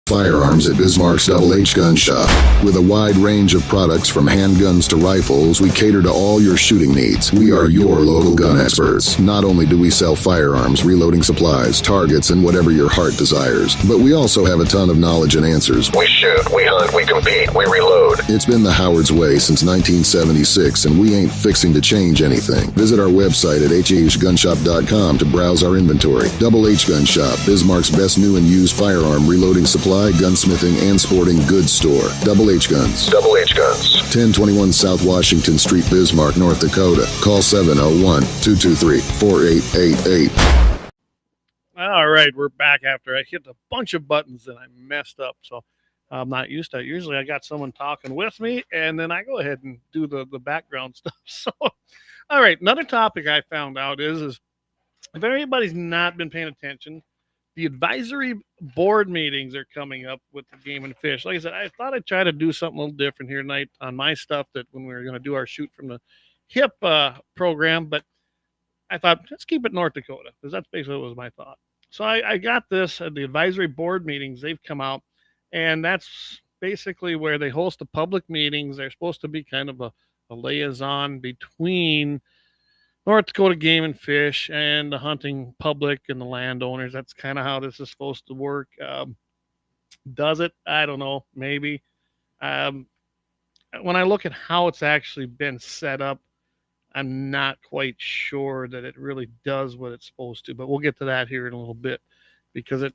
I: Firearms at Bismarck's Double H Gun Shop. With a wide range of products from handguns to rifles, we cater to all your shooting needs. We are your local gun experts. Not only do we sell firearms, reloading supplies, targets, and whatever your heart desires, but we also have a ton of knowledge and answers. We shoot, we hunt, we compete, we reload. It's been the Howard's way since 1976, and we ain't fixing to change anything. Visit our website at hhgunshop.com to browse our inventory. Double H Gun Shop, Bismarck's best new and used firearm reloading supply, gunsmithing, and sporting goods store. Double H Guns. Double H Guns. 1021 South Washington Street, Bismarck, North Dakota. Call 701-223-4888.
A: All right, we're back after I hit a bunch of buttons and I messed up. So I'm not used to it. Usually I got someone talking with me, and then I go ahead and do the background stuff. So, all right, another topic I found out is if anybody's not been paying attention, the advisory board meetings are coming up with the Game and Fish. Like I said, I thought I'd try to do something a little different here tonight on my stuff, that when we were going to do our shoot from the hip program, but I thought, let's keep it North Dakota, because that's basically what was my thought. So I got this at the advisory board meetings. They've come out, and that's basically where they host the public meetings. They're supposed to be kind of a liaison between North Dakota Game and Fish and the hunting public and the landowners. That's kind of how this is supposed to work. Does it? I don't know. Maybe. When I look at how it's actually been set up, I'm not quite sure that it really does what it's supposed to. But we'll get to that here in a little bit, because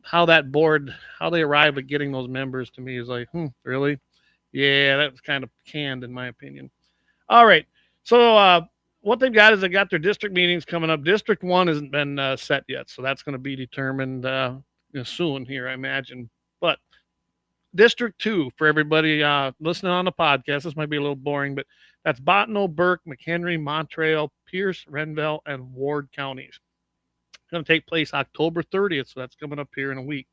A: how that board, how they arrive at getting those members, to me is like, really? Yeah, that's kind of canned in my opinion. All right. So, what they've got is they got their district meetings coming up. District 1 hasn't been set yet, so that's going to be determined soon here, I imagine. But District 2, for everybody listening on the podcast, this might be a little boring, but that's Bottineau, Burke, McHenry, Montreal, Pierce, Renville, and Ward counties. It's going to take place October 30th, so that's coming up here in a week.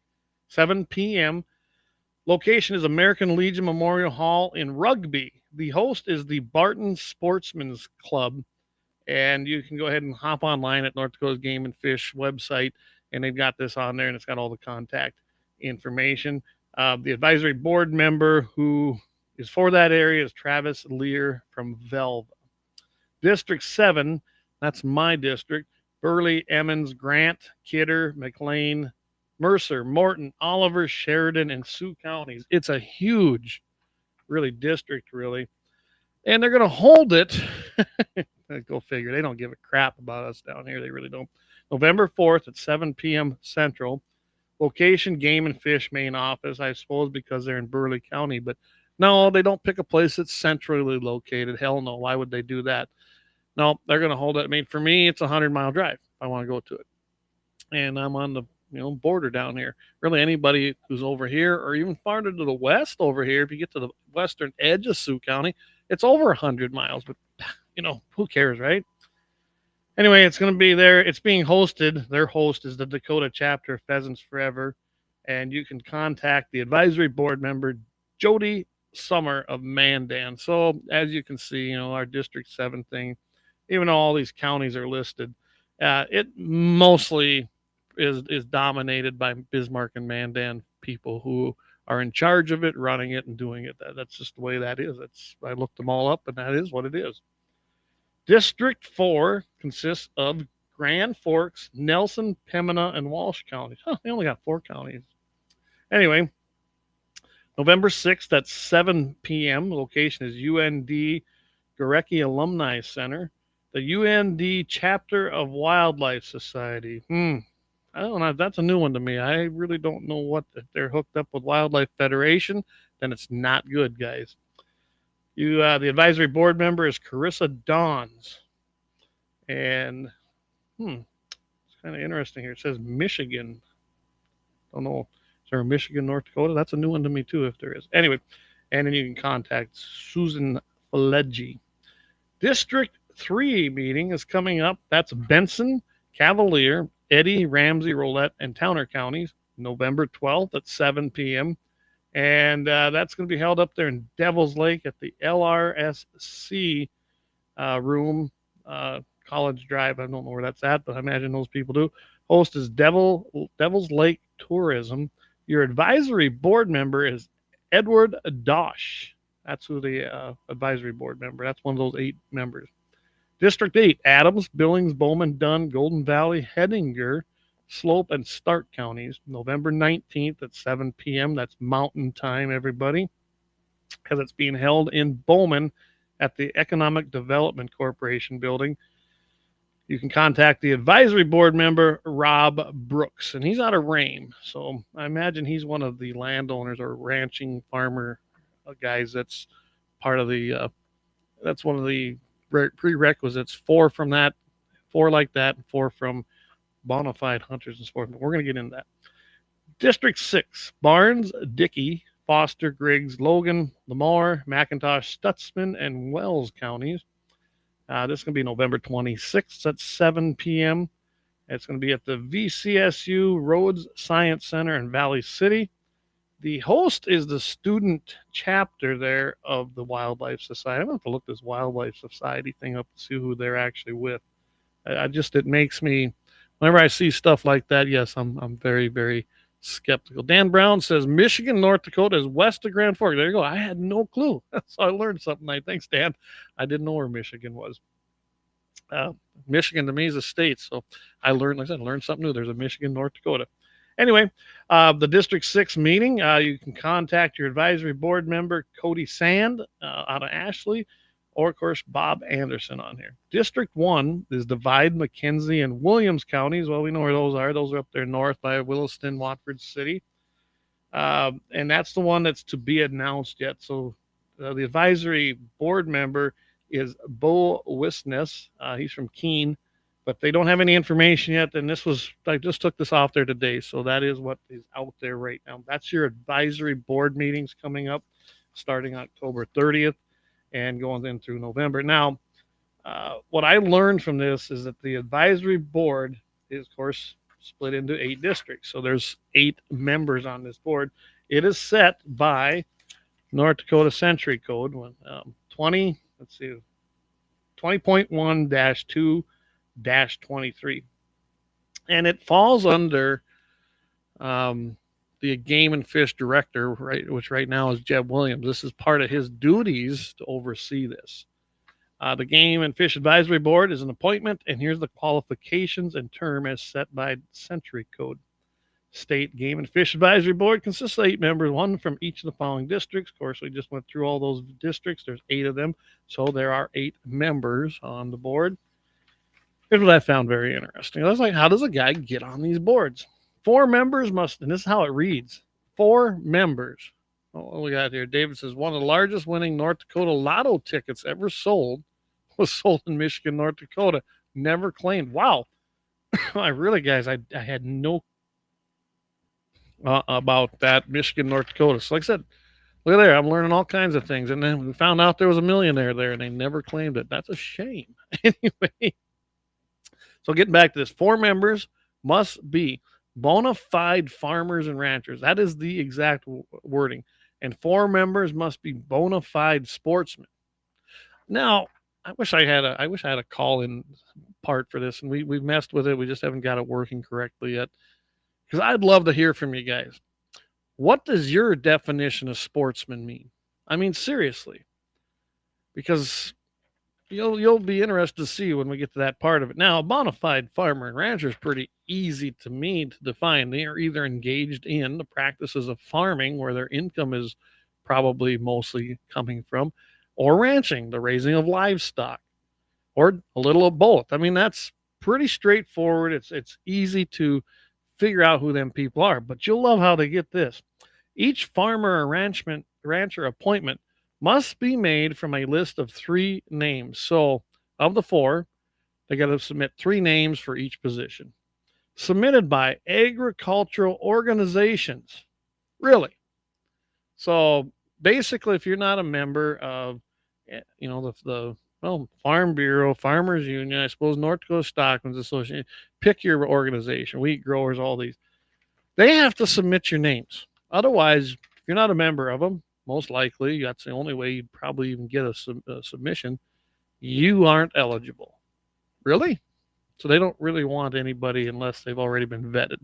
A: 7 p.m. Location is American Legion Memorial Hall in Rugby. The host is the Barton Sportsman's Club. And you can go ahead and hop online at North Dakota's Game and Fish website, and they've got this on there, and it's got all the contact information. The advisory board member who is for that area is Travis Lear from Velva. District 7, that's my district: Burley, Emmons, Grant, Kidder, McLean, Mercer, Morton, Oliver, Sheridan, and Sioux counties. It's a huge, really, district, really. And they're going to hold it. Go figure. They don't give a crap about us down here. They really don't. November 4th at 7 p.m. Central. Location, Game and Fish main office, I suppose, because they're in Burley County. But No, they don't pick a place that's centrally located. Hell no. Why would they do that? No, they're going to hold it. I mean, for me, it's a 100-mile drive. I want to go to it. And I'm on the border down here. Really, anybody who's over here or even farther to the west over here, if you get to the western edge of Sioux County, it's over 100 miles. But, who cares, right? Anyway, it's going to be there. It's being hosted. Their host is the Dakota chapter of Pheasants Forever. And you can contact the advisory board member, Jody Summer of Mandan. So as you can see, our District 7 thing, even though all these counties are listed, it mostly is dominated by Bismarck and Mandan people who are in charge of it, running it, and doing it. That's just the way that is. I looked them all up, and that is what it is. District 4 consists of Grand Forks, Nelson, Pembina, and Walsh counties. They only got 4 counties. Anyway, November 6th at 7 p.m. The location is UND Gorecki Alumni Center. The UND chapter of Wildlife Society. I don't know. That's a new one to me. I really don't know what. If they're hooked up with Wildlife Federation, then it's not good, guys. The advisory board member is Carissa Dawns. And, it's kind of interesting here. It says Michigan. Don't know. Is there a Michigan, North Dakota? That's a new one to me, too, if there is. Anyway, and then you can contact Susan Fleggi. District 3 meeting is coming up. That's Benson, Cavalier, Eddy, Ramsey, Rolette, and Towner counties, November 12th at 7 p.m. And that's going to be held up there in Devil's Lake at the LRSC room, College Drive. I don't know where that's at, but I imagine those people do. Host is Devil's Lake Tourism. Your advisory board member is Edward Dosh. That's who the advisory board member. That's one of those 8 members. District 8, Adams, Billings, Bowman, Dunn, Golden Valley, Hettinger, Slope, and Stark counties, November 19th at 7 p.m. That's Mountain Time, everybody, because it's being held in Bowman at the Economic Development Corporation building. You can contact the advisory board member, Rob Brooks, and he's out of Rame. So I imagine he's one of the landowners or ranching farmer guys that's part of the, that's one of the prerequisites, 4 from that, 4 like that, and 4 from bona fide hunters and sportsmen. We're going to get into that. District 6, Barnes, Dickey, Foster, Griggs, Logan, Lamar, McIntosh, Stutzman, and Wells counties. This is going to be November 26th at 7 p.m. It's going to be at the VCSU Rhodes Science Center in Valley City. The host is the student chapter there of the Wildlife Society. I'm going to have to look this Wildlife Society thing up to see who they're actually with. It makes me, whenever I see stuff like that, yes, I'm very, very skeptical. Dan Brown says Michigan, North Dakota is west of Grand Forks. There you go. I had no clue. So I learned something tonight. Thanks, Dan. I didn't know where Michigan was. Michigan to me is a state. So I learned something new. There's a Michigan, North Dakota. Anyway, the District 6 meeting, you can contact your advisory board member, Cody Sand, out of Ashley, or, of course, Bob Anderson on here. District 1 is Divide, McKenzie, and Williams counties. Well, we know where those are. Those are up there north by Williston, Watford City. And that's the one that's to be announced yet. So the advisory board member is Bo Wisness. He's from Keene. But they don't have any information yet, and I just took this off there today, so that is what is out there right now. That's your advisory board meetings coming up, starting October 30th and going in through November. Now, what I learned from this is that the advisory board is, of course, split into 8 districts, so there's 8 members on this board. It is set by North Dakota Century Code 20.1-2-23, and it falls under the Game and Fish Director, right, which right now is Jeb Williams. This is part of his duties to oversee this. The Game and Fish Advisory Board is an appointment, and here's the qualifications and term as set by Century Code. State Game and Fish Advisory Board consists of 8 members, 1 from each of the following districts. Of course, we just went through all those districts. There's 8 of them, so there are 8 members on the board. Here's what I found very interesting. I was like, how does a guy get on these boards? 4 members must, and this is how it reads, 4 members what we got here? David says one of the largest winning North Dakota lotto tickets ever sold was sold in Michigan, North Dakota. Never claimed. Wow. I really, guys, I had no about that Michigan, North Dakota. So like I said, look at there. I'm learning all kinds of things. And then we found out there was a millionaire there and they never claimed it. That's a shame. Anyway, so getting back to this, 4 members must be bona fide farmers and ranchers. That is the exact wording. And 4 members must be bona fide sportsmen. Now, I wish I had a call in part for this, and we've messed with it. We just haven't got it working correctly yet. Because I'd love to hear from you guys. What does your definition of sportsman mean? I mean, seriously. Because you'll be interested to see when we get to that part of it. Now, a bona fide farmer and rancher is pretty easy to me to define. They are either engaged in the practices of farming, where their income is probably mostly coming from, or ranching, the raising of livestock, or a little of both. I mean, that's pretty straightforward. It's easy to figure out who them people are, but you'll love how they get this. Each farmer or rancher appointment must be made from a list of 3 names. So of the 4, they got to submit 3 names for each position. Submitted by agricultural organizations. Really? So basically, if you're not a member of, the Farm Bureau, Farmers Union, I suppose North Dakota Stockmen's Association, pick your organization, wheat growers, all these. They have to submit your names. Otherwise, if you're not a member of them, most likely, that's the only way you'd probably even get a submission, you aren't eligible. Really? So they don't really want anybody unless they've already been vetted.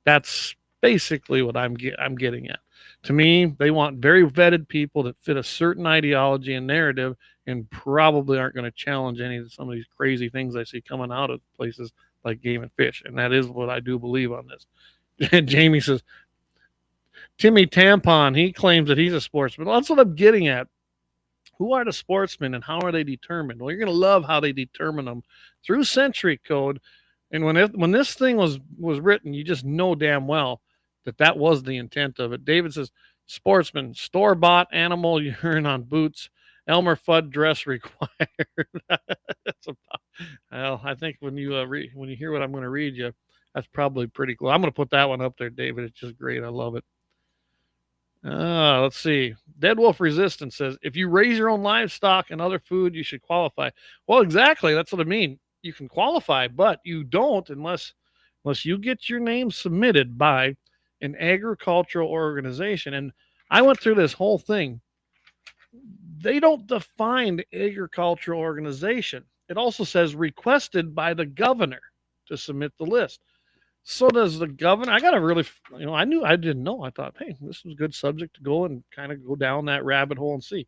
A: That's basically what I'm getting at. To me, they want very vetted people that fit a certain ideology and narrative and probably aren't going to challenge some of these crazy things I see coming out of places like Game and Fish. And that is what I do believe on this. Jamie says, Timmy Tampon, he claims that he's a sportsman. Well, that's what I'm getting at. Who are the sportsmen and how are they determined? Well, you're going to love how they determine them through century code. And when this thing was written, you just know damn well that was the intent of it. David says, sportsman, store-bought animal urine on boots, Elmer Fudd dress required. Well, I think when you hear what I'm going to read you, that's probably pretty cool. I'm going to put that one up there, David. It's just great. I love it. Let's see. Dead Wolf Resistance says, if you raise your own livestock and other food, you should qualify. Well, exactly. That's what I mean. You can qualify, but you don't unless you get your name submitted by an agricultural organization. And I went through this whole thing. They don't define agricultural organization. It also says requested by the governor to submit the list. So does the governor. I got to really, I didn't know. I thought, hey, this was a good subject to go and kind of go down that rabbit hole and see.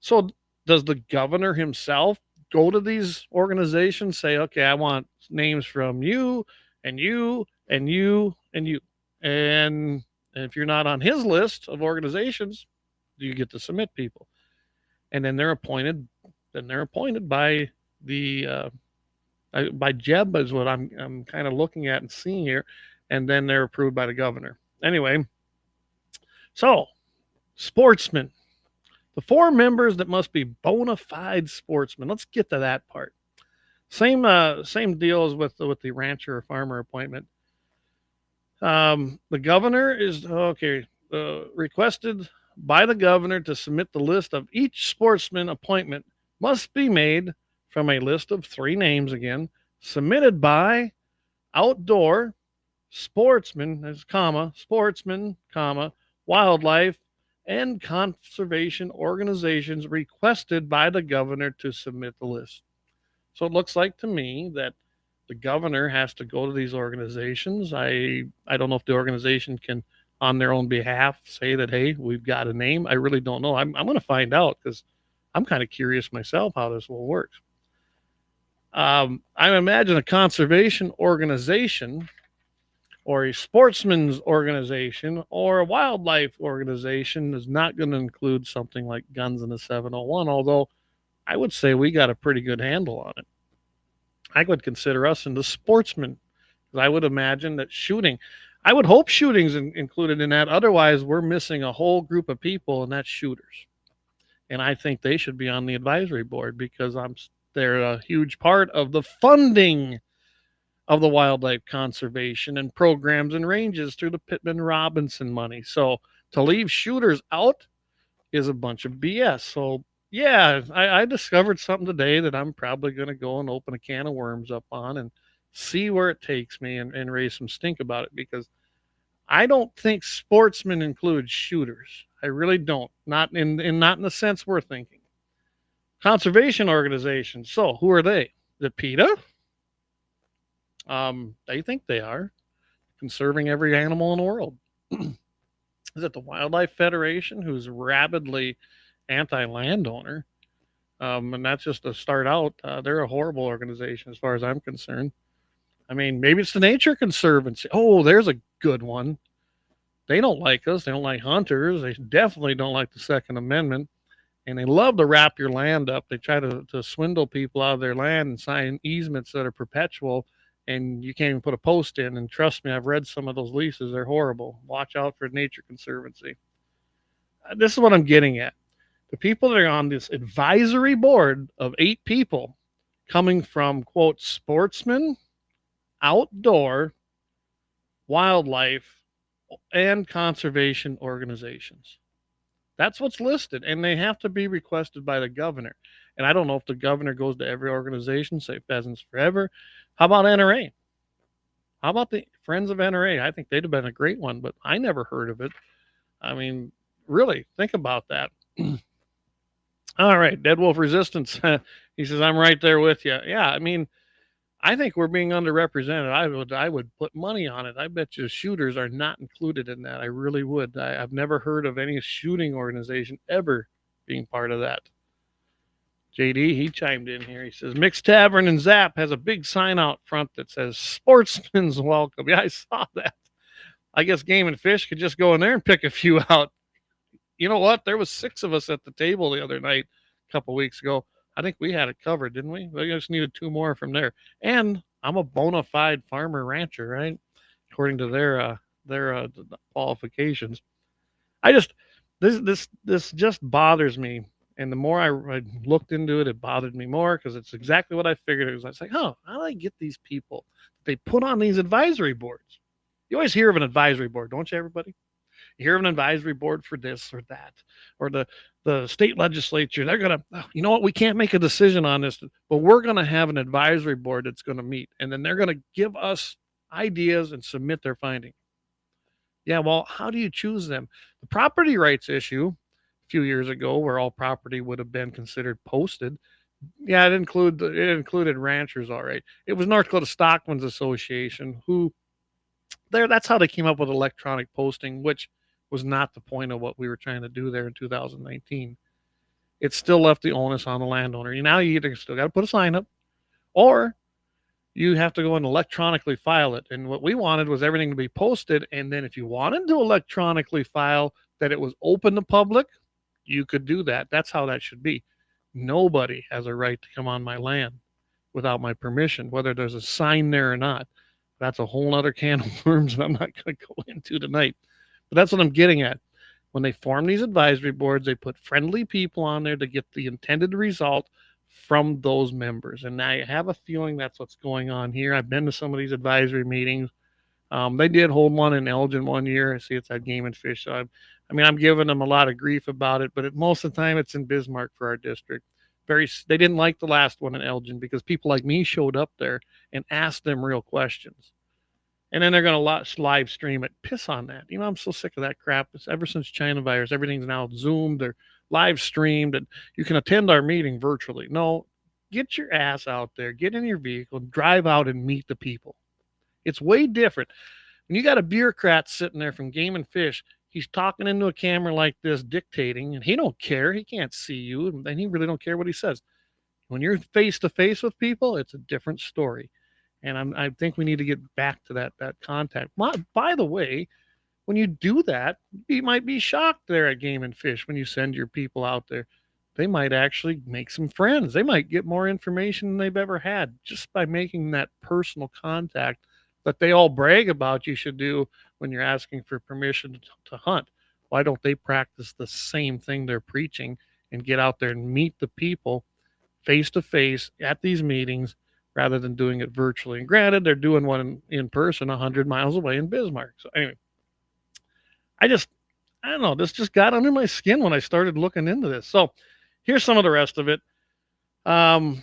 A: So does the governor himself go to these organizations, say, okay, I want names from you and you and you and you. And if you're not on his list of organizations, you get to submit people. And then they're appointed by the by Jeb is what I'm kind of looking at and seeing here, and then they're approved by the governor. Anyway, so sportsmen, the 4 members that must be bona fide sportsmen. Let's get to that part. Same deal as with the rancher or farmer appointment. The governor is requested by the governor to submit the list of each sportsman appointment must be made from a list of 3 names again, submitted by outdoor sportsmen, wildlife, and conservation organizations requested by the governor to submit the list. So it looks like to me that the governor has to go to these organizations. I don't know if the organization can, on their own behalf, say that, hey, we've got a name. I really don't know. I'm going to find out because I'm kind of curious myself how this will work. I imagine a conservation organization or a sportsman's organization or a wildlife organization is not going to include something like guns in the 701, although I would say we got a pretty good handle on it. I would consider us into sportsmen, because I would imagine that shooting, I would hope shootings included in that. Otherwise, we're missing a whole group of people, and that's shooters. And I think they should be on the advisory board because they're a huge part of the funding of the wildlife conservation and programs and ranges through the Pittman Robinson money. So to leave shooters out is a bunch of BS. So yeah, I discovered something today that I'm probably going to go and open a can of worms up on and see where it takes me and raise some stink about it, because I don't think sportsmen include shooters. I really don't. Not in the sense we're thinking. Conservation organizations. So who are they? The PETA? They think they are conserving every animal in the world. Is it the Wildlife Federation, who's rabidly anti-landowner? And that's just to start out. They're a horrible organization as far as I'm concerned. I mean, maybe it's the Nature Conservancy. Oh, there's a good one. They don't like us. They don't like hunters. They definitely don't like the Second Amendment. And they love to wrap your land up. They try to swindle people out of their land and sign easements that are perpetual. And you can't even put a post in. And trust me, I've read some of those leases. They're horrible. Watch out for Nature Conservancy. This is what I'm getting at. The people that are on this advisory board of 8 people coming from, quote, sportsmen, outdoor, wildlife, and conservation organizations. That's what's listed. And they have to be requested by the governor. And I don't know if the governor goes to every organization, say Pheasants Forever. How about NRA? How about the Friends of NRA? I think they'd have been a great one, but I never heard of it. I mean, really, think about that. All right, Dead Wolf Resistance. He says, I'm right there with you. Yeah, I mean, I think we're being underrepresented. I would put money on it. I bet you shooters are not included in that. I really would. I've never heard of any shooting organization ever being part of that. JD, he chimed in here. He says, Mixed Tavern and Zap has a big sign out front that says Sportsman's Welcome. Yeah, I saw that. I guess Game and Fish could just go in there and pick a few out. You know what? There was 6 of us at the table the other night, a couple weeks ago. I think we had it covered, didn't we? We just needed 2 more from there. And I'm a bona fide farmer rancher, right? According to their qualifications. This just bothers me. And the more I looked into it, it bothered me more because it's exactly what I figured it was. I was like, oh, how do I get these people? They put on these advisory boards. You always hear of an advisory board, don't you, everybody? You hear of an advisory board for this or that, or the state legislature. They're going to, you know what, we can't make a decision on this, but we're going to have an advisory board that's going to meet. And then they're going to give us ideas and submit their findings. Yeah, well, how do you choose them? The property rights issue a few years ago, where all property would have been considered posted. Yeah, it included ranchers, all right. It was North Dakota Stockmen's Association who that's how they came up with electronic posting, which was not the point of what we were trying to do there in 2019. It still left the onus on the landowner. Now you either still got to put a sign up, or you have to go and electronically file it. And what we wanted was everything to be posted. And then if you wanted to electronically file that it was open to public, you could do that. That's how that should be. Nobody has a right to come on my land without my permission, whether there's a sign there or not. That's a whole other can of worms that I'm not going to go into tonight. But that's what I'm getting at. When they form these advisory boards, they put friendly people on there to get the intended result from those members. And I have a feeling that's what's going on here. I've been to some of these advisory meetings. They did hold one in Elgin one year. I see it's at Game and Fish. So I'm giving them a lot of grief about it, but most of the time it's in Bismarck for our district. They didn't like the last one in Elgin because people like me showed up there and asked them real questions. And then they're going to live stream it. Piss on that. I'm so sick of that crap. It's ever since China virus, everything's now Zoomed or live streamed, and you can attend our meeting virtually. No, get your ass out there, get in your vehicle, drive out and meet the people. It's way different. When you got a bureaucrat sitting there from Game and Fish, he's talking into a camera like this, dictating, and he don't care. He can't see you, and he really don't care what he says. When you're face to face with people, it's a different story. And I think we need to get back to that contact. By the way, when you do that, you might be shocked there at Game and Fish when you send your people out there. They might actually make some friends. They might get more information than they've ever had just by making that personal contact that they all brag about you should do when you're asking for permission to hunt. Why don't they practice the same thing they're preaching and get out there and meet the people face to face at these meetings rather than doing it virtually? And granted, they're doing one in person 100 miles away in Bismarck. So anyway, I don't know. This just got under my skin when I started looking into this. So here's some of the rest of it. The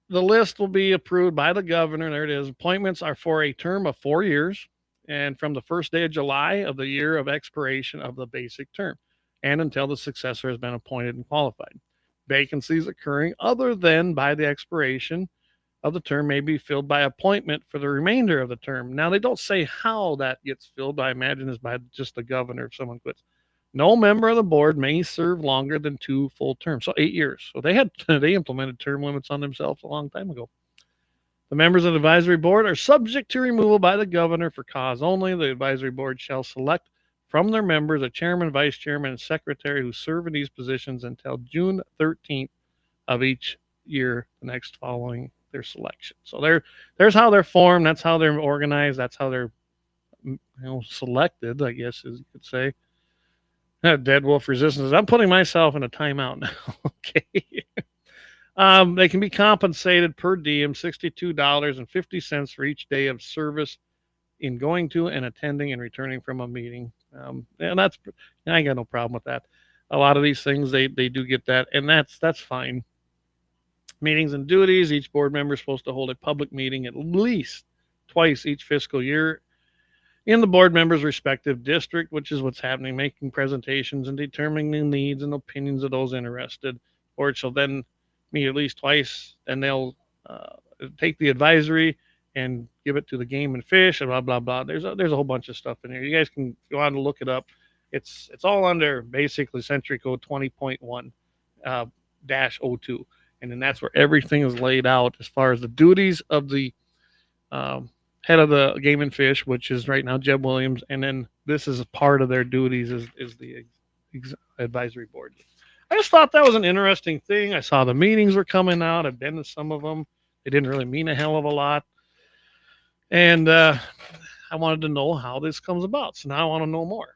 A: list will be approved by the governor. There it is. Appointments are for a term of 4 years and from the first day of July of the year of expiration of the basic term and until the successor has been appointed and qualified. Vacancies occurring other than by the expiration of the term may be filled by appointment for the remainder of the term. Now, they don't say how that gets filled, but I imagine is by just the governor if someone quits. No member of the board may serve longer than 2 full terms, so 8 years. So they implemented term limits on themselves a long time ago. The members of the advisory board are subject to removal by the governor for cause only. The advisory board shall select from their members a chairman, vice chairman, and secretary who serve in these positions until June 13th of each year, the next following their selection. So there's how they're formed. That's how they're organized. That's how they're selected, I guess, as you could say. Dead wolf resistance. I'm putting myself in a timeout now. Okay. They can be compensated per diem $62.50 for each day of service in going to and attending and returning from a meeting. And I ain't got no problem with that. A lot of these things they do get that, and that's fine. Meetings and duties. Each board member is supposed to hold a public meeting at least twice each fiscal year in the board member's respective district, which is what's happening, making presentations and determining the needs and opinions of those interested. Board shall then meet at least twice, and they'll take the advisory and give it to the game and fish and blah, blah, blah. There's a whole bunch of stuff in here. You guys can go on and look it up. It's all under basically Century Code 20.1 -02. And then that's where everything is laid out as far as the duties of the head of the game and fish, which is right now Jeb Williams. And then this is a part of their duties is the advisory board. I just thought that was an interesting thing. I saw the meetings were coming out. I've been to some of them. They didn't really mean a hell of a lot. And I wanted to know how this comes about. So now I want to know more.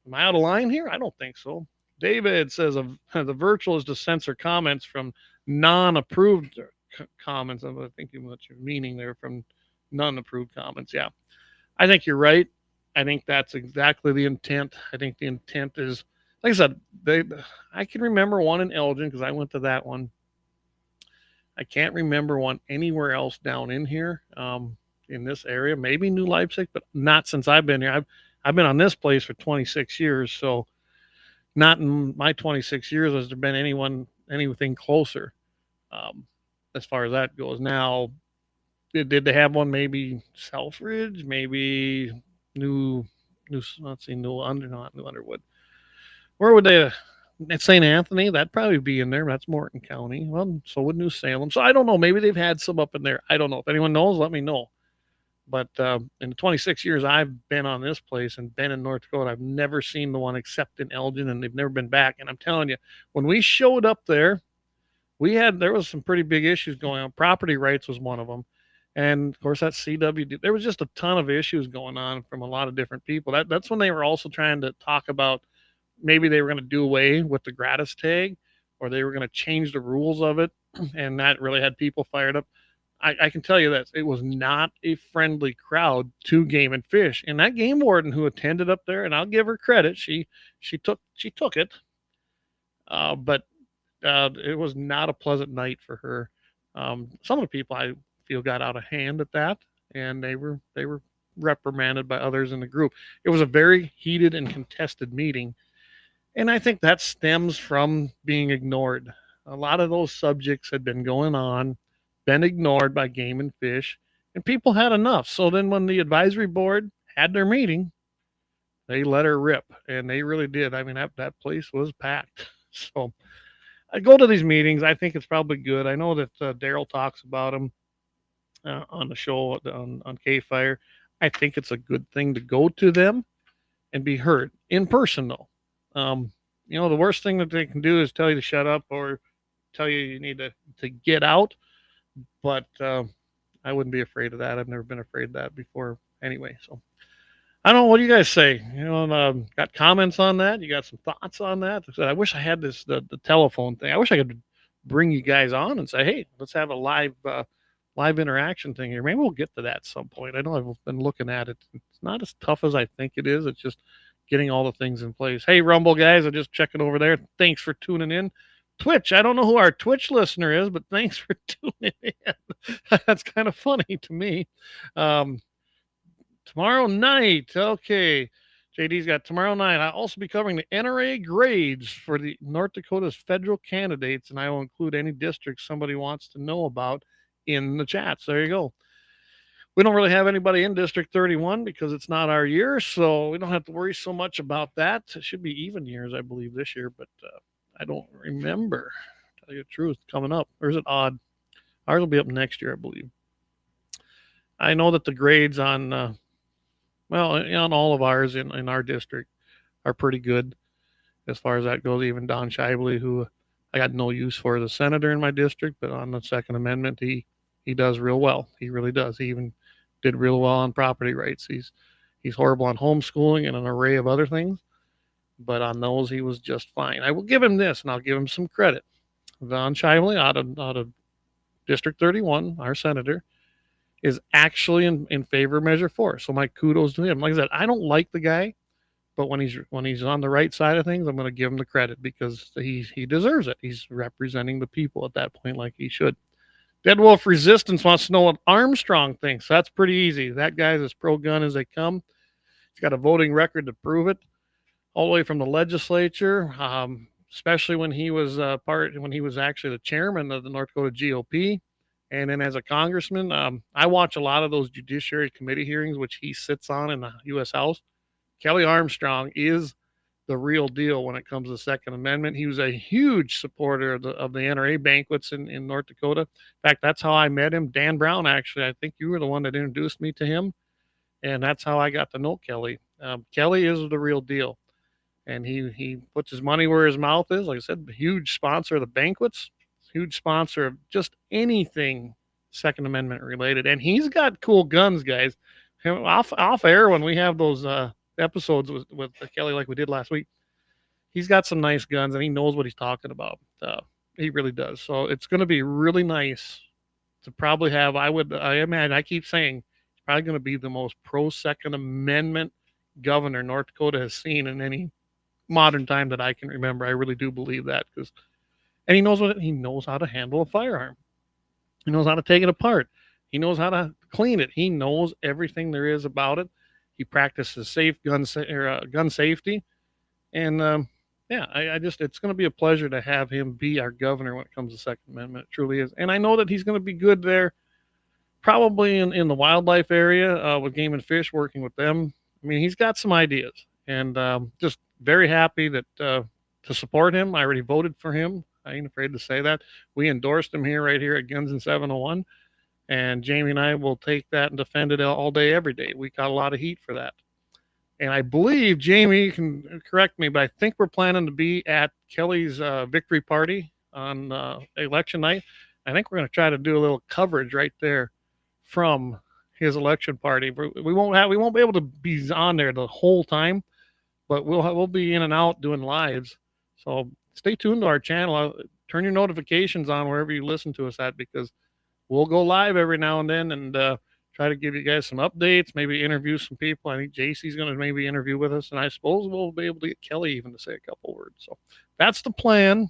A: Am I out of line here? I don't think so. David says the virtual is to censor comments from non-approved comments. I'm thinking what you're meaning there from non-approved comments. Yeah, I think you're right. I think that's exactly the intent. I think the intent is, like I said, I can remember one in Elgin because I went to that one. I can't remember one anywhere else down in here in this area. Maybe New Leipzig, but not since I've been here. I've been on this place for 26 years, so not in my 26 years has there been anything closer as far as that goes. Now, did they have one? Maybe Selfridge, maybe New Underwood. Where would they? At St. Anthony, that'd probably be in there. That's Morton County. Well, so would New Salem. So I don't know. Maybe they've had some up in there. I don't know. If anyone knows, let me know. But in the 26 years I've been on this place and been in North Dakota, I've never seen the one except in Elgin, and they've never been back. And I'm telling you, when we showed up there, there was some pretty big issues going on. Property rights was one of them. And of course that CWD, there was just a ton of issues going on from a lot of different people. That's when they were also trying to talk about maybe they were going to do away with the gratis tag, or they were going to change the rules of it. And that really had people fired up. I can tell you that it was not a friendly crowd to game and fish. And that game warden who attended up there, and I'll give her credit, she took it. But it was not a pleasant night for her. Some of the people I feel got out of hand at that, and they were reprimanded by others in the group. It was a very heated and contested meeting. And I think that stems from being ignored. A lot of those subjects had been going on, been ignored by game and fish, and people had enough. So then when the advisory board had their meeting, they let her rip, and they really did. I mean, that place was packed. So I go to these meetings. I think it's probably good. I know that Daryl talks about them on the show on KFYR. I think it's a good thing to go to them and be heard in person, though. The worst thing that they can do is tell you to shut up or tell you need to get out. But I wouldn't be afraid of that. I've never been afraid of that before anyway. So I don't know. What do you guys say? Got comments on that? You got some thoughts on that? I said, I wish I had the telephone thing. I wish I could bring you guys on and say, hey, let's have a live interaction thing here. Maybe we'll get to that at some point. I know I've been looking at it. It's not as tough as I think it is. It's just getting all the things in place. Hey, Rumble guys, I'm just checking over there. Thanks for tuning in. Twitch, I don't know who our Twitch listener is, but thanks for tuning in. That's kind of funny to me. Um, Tomorrow night, okay. JD's got tomorrow night. I'll also be covering the NRA grades for the North Dakota's federal candidates, and I will include any districts somebody wants to know about in the chats. There you go. We don't really have anybody in District 31 because it's not our year, so we don't have to worry so much about that. It should be even years, I believe, this year, but I don't remember. To tell you the truth, coming up. Or is it odd? Ours will be up next year, I believe. I know that the grades on on all of ours in our district are pretty good as far as that goes. Even Don Shively, who I got no use for as a senator in my district, but on the Second Amendment, he does real well. He really does. He even did real well on property rights. He's horrible on homeschooling and an array of other things, but on those he was just fine. I will give him this, and I'll give him some credit. Don Shively out of District 31, our senator, is actually in favor of Measure 4. So my kudos to him. Like I said, I don't like the guy, but when he's on the right side of things, I'm going to give him the credit because he deserves it. He's representing the people at that point like he should. Dead Wolf Resistance wants to know what Armstrong thinks. That's pretty easy. That guy's as pro-gun as they come. He's got a voting record to prove it, all the way from the legislature, especially when he was actually the chairman of the North Dakota GOP. And then as a congressman, I watch a lot of those Judiciary Committee hearings, which he sits on in the U.S. House. Kelly Armstrong is the real deal when it comes to the Second Amendment. He was a huge supporter of the NRA banquets in North Dakota. In fact, that's how I met him. Dan Brown, actually, I think you were the one that introduced me to him. And that's how I got to know Kelly. Kelly is the real deal. And he puts his money where his mouth is. Like I said, a huge sponsor of the banquets. Huge sponsor of just anything Second Amendment related, and he's got cool guns, guys. Off air when we have those episodes with Kelly like we did last week, he's got some nice guns and he knows what he's talking about. He really does. So it's going to be really nice to probably have. I keep saying he's probably going to be the most pro Second Amendment governor North Dakota has seen in any modern time that I can remember. I really do believe that because. And he knows how to handle a firearm. He knows how to take it apart. He knows how to clean it. He knows everything there is about it. He practices safe gun safety. And it's going to be a pleasure to have him be our governor when it comes to Second Amendment. It truly is. And I know that he's going to be good there, probably in the wildlife area with Game and Fish, working with them. I mean, he's got some ideas. And just very happy that to support him. I already voted for him. I ain't afraid to say that. We endorsed him right here at G&T701. And Jamie and I will take that and defend it all day, every day. We got a lot of heat for that. And I believe, Jamie, can correct me, but I think we're planning to be at Kelly's victory party on election night. I think we're going to try to do a little coverage right there from his election party. We won't be able to be on there the whole time, but we'll be in and out doing lives. So stay tuned to our channel. Turn your notifications on wherever you listen to us at, because we'll go live every now and then and try to give you guys some updates, maybe interview some people. I think JC's going to maybe interview with us, and I suppose we'll be able to get Kelly even to say a couple words. So that's the plan.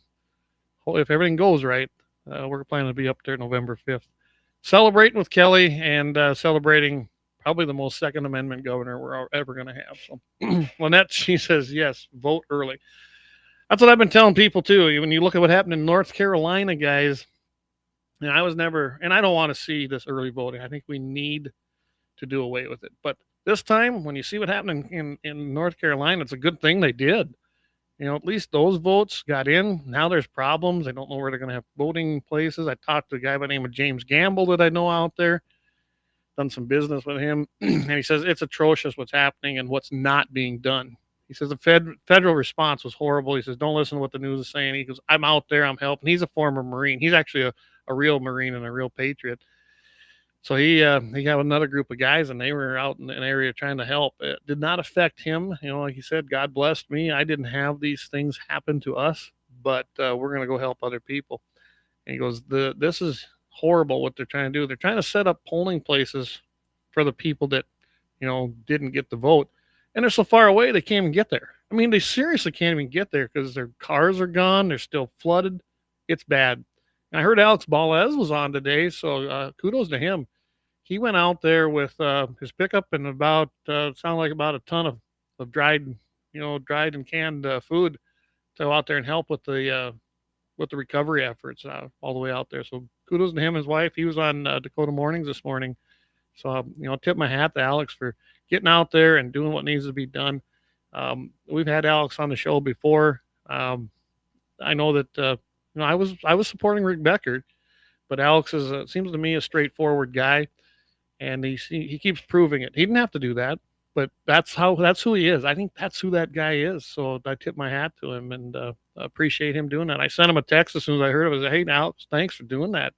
A: If everything goes right, we're planning to be up there November 5th, celebrating with Kelly and celebrating probably the most Second Amendment governor we're ever going to have. So Lynette, she says, yes, vote early. That's what I've been telling people too. When you look at what happened in North Carolina, guys, and I don't want to see this early voting. I think we need to do away with it. But this time, when you see what happened in North Carolina, it's a good thing they did. At least those votes got in. Now there's problems. I don't know where they're going to have voting places. I talked to a guy by the name of James Gamble that I know out there. Done some business with him. And he says it's atrocious what's happening and what's not being done. He says the federal response was horrible. He says, don't listen to what the news is saying. He goes, I'm out there. I'm helping. He's a former Marine. He's actually a real Marine and a real patriot. So he got another group of guys, and they were out in an area trying to help. It did not affect him. Like he said, God blessed me. I didn't have these things happen to us, but we're going to go help other people. And he goes, this is horrible what they're trying to do. They're trying to set up polling places for the people that, didn't get the vote. And they're so far away, they can't even get there. I mean, they seriously can't even get there because their cars are gone. They're still flooded. It's bad. And I heard Alex Balez was on today, so kudos to him. He went out there with his pickup and about sounded like about a ton of dried and canned food to go out there and help with the recovery efforts all the way out there. So kudos to him and his wife. He was on Dakota Mornings this morning. So tip my hat to Alex for getting out there and doing what needs to be done. We've had Alex on the show before. I know that I was supporting Rick Beckert, but Alex is seems to me a straightforward guy. And he keeps proving it. He didn't have to do that, but that's who he is. I think that's who that guy is. So I tip my hat to him and appreciate him doing that. I sent him a text as soon as I heard it. I said, "Hey, Alex, thanks for doing that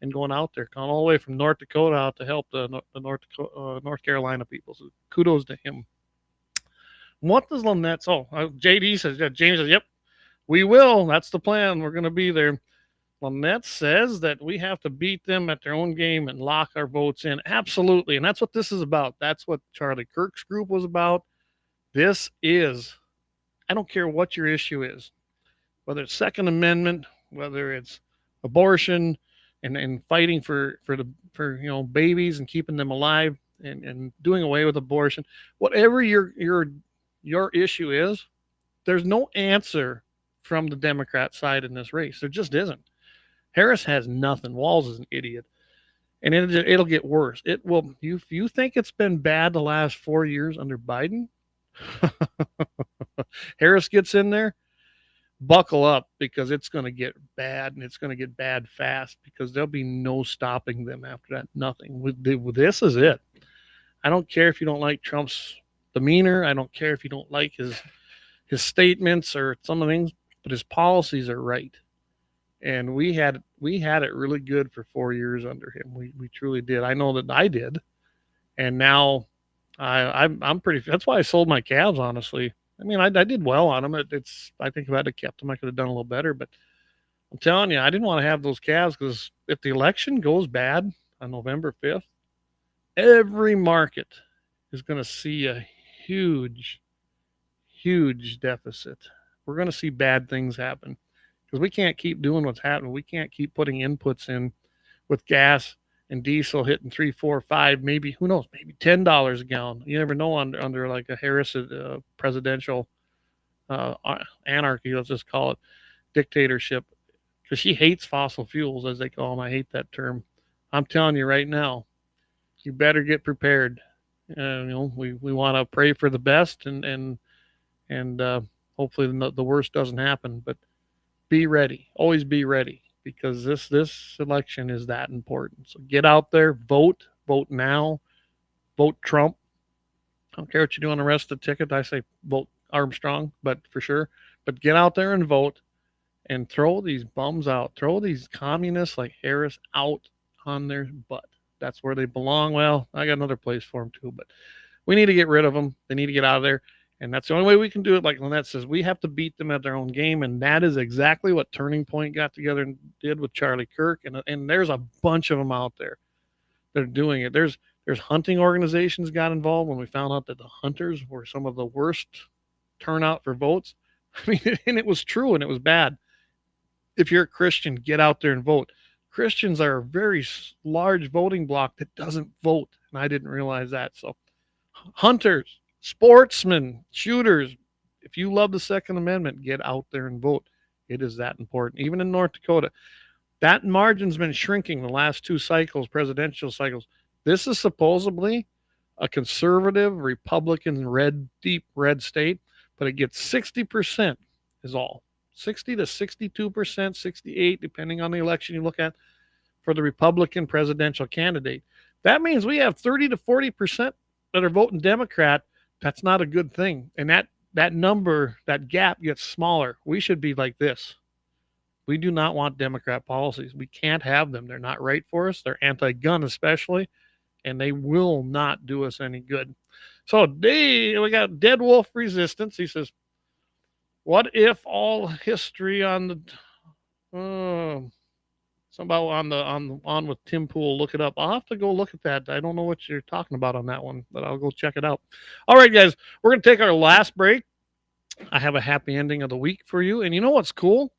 A: and going out there, coming all the way from North Dakota out to help the North Carolina people." So kudos to him. What does Lynette? JD says, James says, "Yep, we will. That's the plan. We're going to be there." Lynette says that we have to beat them at their own game and lock our votes in. Absolutely. And that's what this is about. That's what Charlie Kirk's group was about. I don't care what your issue is, whether it's Second Amendment, whether it's abortion and fighting for babies and keeping them alive and doing away with abortion, whatever your issue is, there's no answer from the Democrat side in this race. There just isn't. Harris has nothing. Walz is an idiot. And it'll get worse. It will. You think it's been bad the last 4 years under Biden? Harris gets in there, buckle up, because it's going to get bad, and it's going to get bad fast, because there'll be no stopping them after that. Nothing. This is it. I don't care if you don't like Trump's demeanor. I don't care if you don't like his statements or some of the things, but his policies are right. And we had it really good for 4 years under him. We truly did. I know that I did. And now I'm pretty, that's why I sold my calves, honestly. I mean, I did well on them. I think if I had kept them, I could have done a little better, but I'm telling you, I didn't want to have those calves, because if the election goes bad on November 5th, every market is going to see a huge, huge deficit. We're going to see bad things happen. Because we can't keep doing what's happening. We can't keep putting inputs in with gas and diesel hitting $3, $4, $5, maybe, who knows, maybe $10 a gallon. You never know under like a Harris presidential anarchy, let's just call it, dictatorship. Because she hates fossil fuels, as they call them. I hate that term. I'm telling you right now, you better get prepared. We want to pray for the best and hopefully the worst doesn't happen. But be ready. Always be ready, because this election is that important. So get out there, vote now, vote Trump. I don't care what you do on the rest of the ticket. I say vote Armstrong, but for sure. But get out there and vote, and throw these bums out. Throw these communists like Harris out on their butt. That's where they belong. Well, I got another place for them too, but we need to get rid of them. They need to get out of there. And that's the only way we can do it. Like Lynette says, we have to beat them at their own game. And that is exactly what Turning Point got together and did with Charlie Kirk. And there's a bunch of them out there that are doing it. There's hunting organizations got involved when we found out that the hunters were some of the worst turnout for votes. I mean, and it was true, and it was bad. If you're a Christian, get out there and vote. Christians are a very large voting bloc that doesn't vote. And I didn't realize that. So hunters, sportsmen, shooters, if you love the Second Amendment, get out there and vote. It is that important. Even in North Dakota, that margin's been shrinking the last two cycles, presidential cycles. This is supposedly a conservative, Republican, deep red state, but it gets 60% is all. 60 to 62%, 68, depending on the election you look at, for the Republican presidential candidate. That means we have 30 to 40% that are voting Democrat. That's not a good thing. And that number, that gap gets smaller. We should be like this. We do not want Democrat policies. We can't have them. They're not right for us. They're anti-gun especially, and they will not do us any good. So we got Dead Wolf Resistance. He says, what if all history on the somehow on with Tim Pool, look it up. I'll have to go look at that. I don't know what you're talking about on that one, but I'll go check it out. All right, guys, we're gonna take our last break. I have a happy ending of the week for you, and you know what's cool?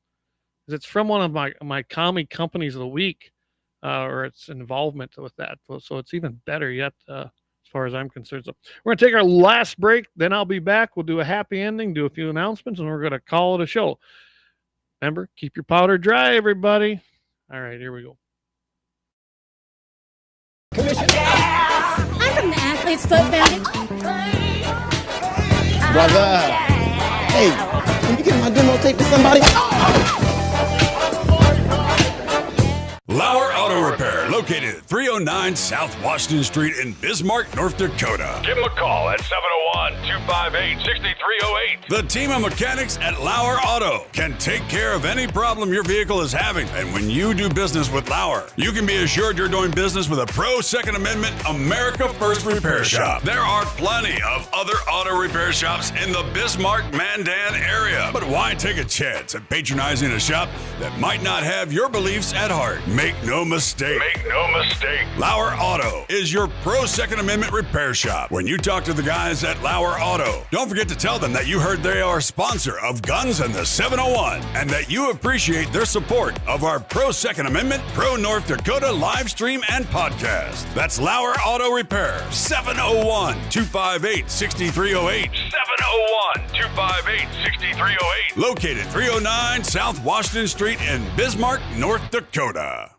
A: Is it's from one of my commie companies of the week, or its involvement with that. So it's even better yet, as far as I'm concerned. So we're gonna take our last break, then I'll be back. We'll do a happy ending, do a few announcements, and we're gonna call it a show. Remember, keep your powder dry, everybody. All right, here we go.
B: I'm from the Athlete's Foot Bandit.
C: Brother. Hey, can you get my demo tape to somebody?
D: Lauer Auto Repair, located at 309 South Washington Street in Bismarck, North Dakota. Give them a call at 701-258-6308. The team of mechanics at Lauer Auto can take care of any problem your vehicle is having. And when you do business with Lauer, you can be assured you're doing business with a pro Second Amendment America First repair shop. There are plenty of other auto repair shops in the Bismarck-Mandan area. But why take a chance at patronizing a shop that might not have your beliefs at heart? Make no mistake. Lauer Auto is your pro Second Amendment repair shop. When you talk to the guys at Lauer Auto, don't forget to tell them that you heard they are a sponsor of Guns and the 701 and that you appreciate their support of our pro Second Amendment, pro North Dakota live stream and podcast. That's Lauer Auto Repair, 701-258-6308. 701-258-6308. Located 309 South Washington Street in Bismarck, North Dakota.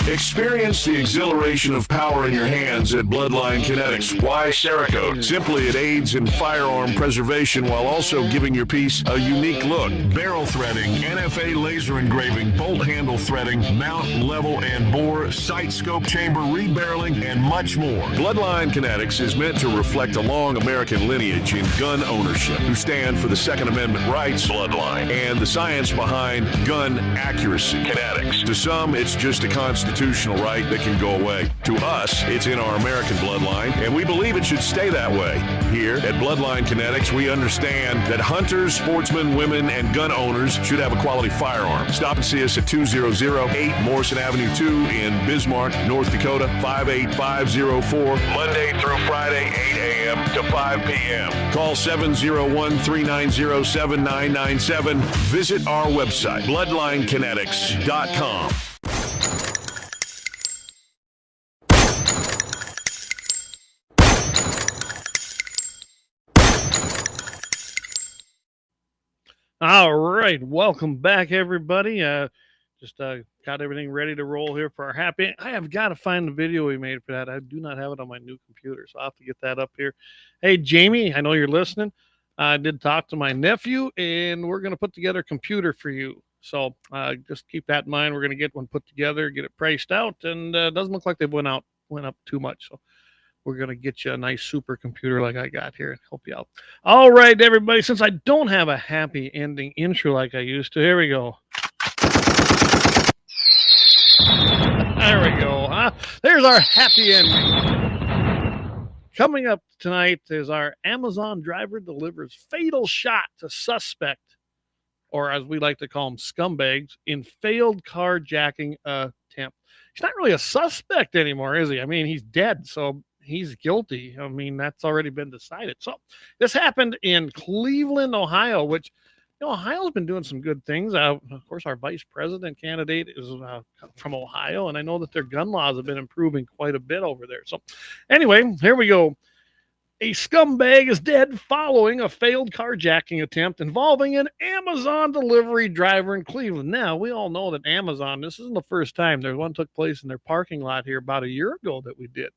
E: Experience the exhilaration of power in your hands at Bloodline Kinetics. Why Cerakote? Simply, it aids in firearm preservation while also giving your piece a unique look. Barrel threading, NFA laser engraving, bolt handle threading, mount, level, and bore, sight scope chamber, rebarreling, and much more. Bloodline Kinetics is meant to reflect a long American lineage in gun ownership, who stand for the Second Amendment rights, Bloodline, and the science behind gun accuracy, Kinetics. To some, it's just a constitutional right that can go away. To us, it's in our American bloodline, and we believe it should stay that way. Here at Bloodline Kinetics, we understand that hunters, sportsmen, women, and gun owners should have a quality firearm. Stop and see us at 2008 Morrison Avenue 2 in Bismarck, North Dakota, 58504, Monday through Friday, 8 a.m. to 5 p.m. Call 701-390-7997. Visit our website, bloodlinekinetics.com.
A: All right, welcome back, everybody. Just got everything ready to roll here for our happy. I have got to find the video we made for that. I do not have it on my new computer, so I'll have to get that up here. Hey, Jamie, I know you're listening. I did talk to my nephew, and we're going to put together a computer for you. So just keep that in mind. We're going to get one put together, get it priced out, and it doesn't look like they went up too much. So we're going to get you a nice supercomputer like I got here and help you out. All right, everybody, since I don't have a happy ending intro like I used to, here we go. There we go. There's our happy ending. Coming up tonight is our Amazon driver delivers fatal shot to suspect, or as we like to call them, scumbags, in failed carjacking attempt. He's not really a suspect anymore, is he? I mean, he's dead, so he's guilty. I mean, that's already been decided. So this happened in Cleveland, Ohio, which, you know, Ohio's been doing some good things. Of course, our vice president candidate is from Ohio, and I know that their gun laws have been improving quite a bit over there. So anyway, here we go. A scumbag is dead following a failed carjacking attempt involving an Amazon delivery driver in Cleveland. Now, we all know that Amazon, this isn't the first time. There's one took place in their parking lot here about a year ago that we did.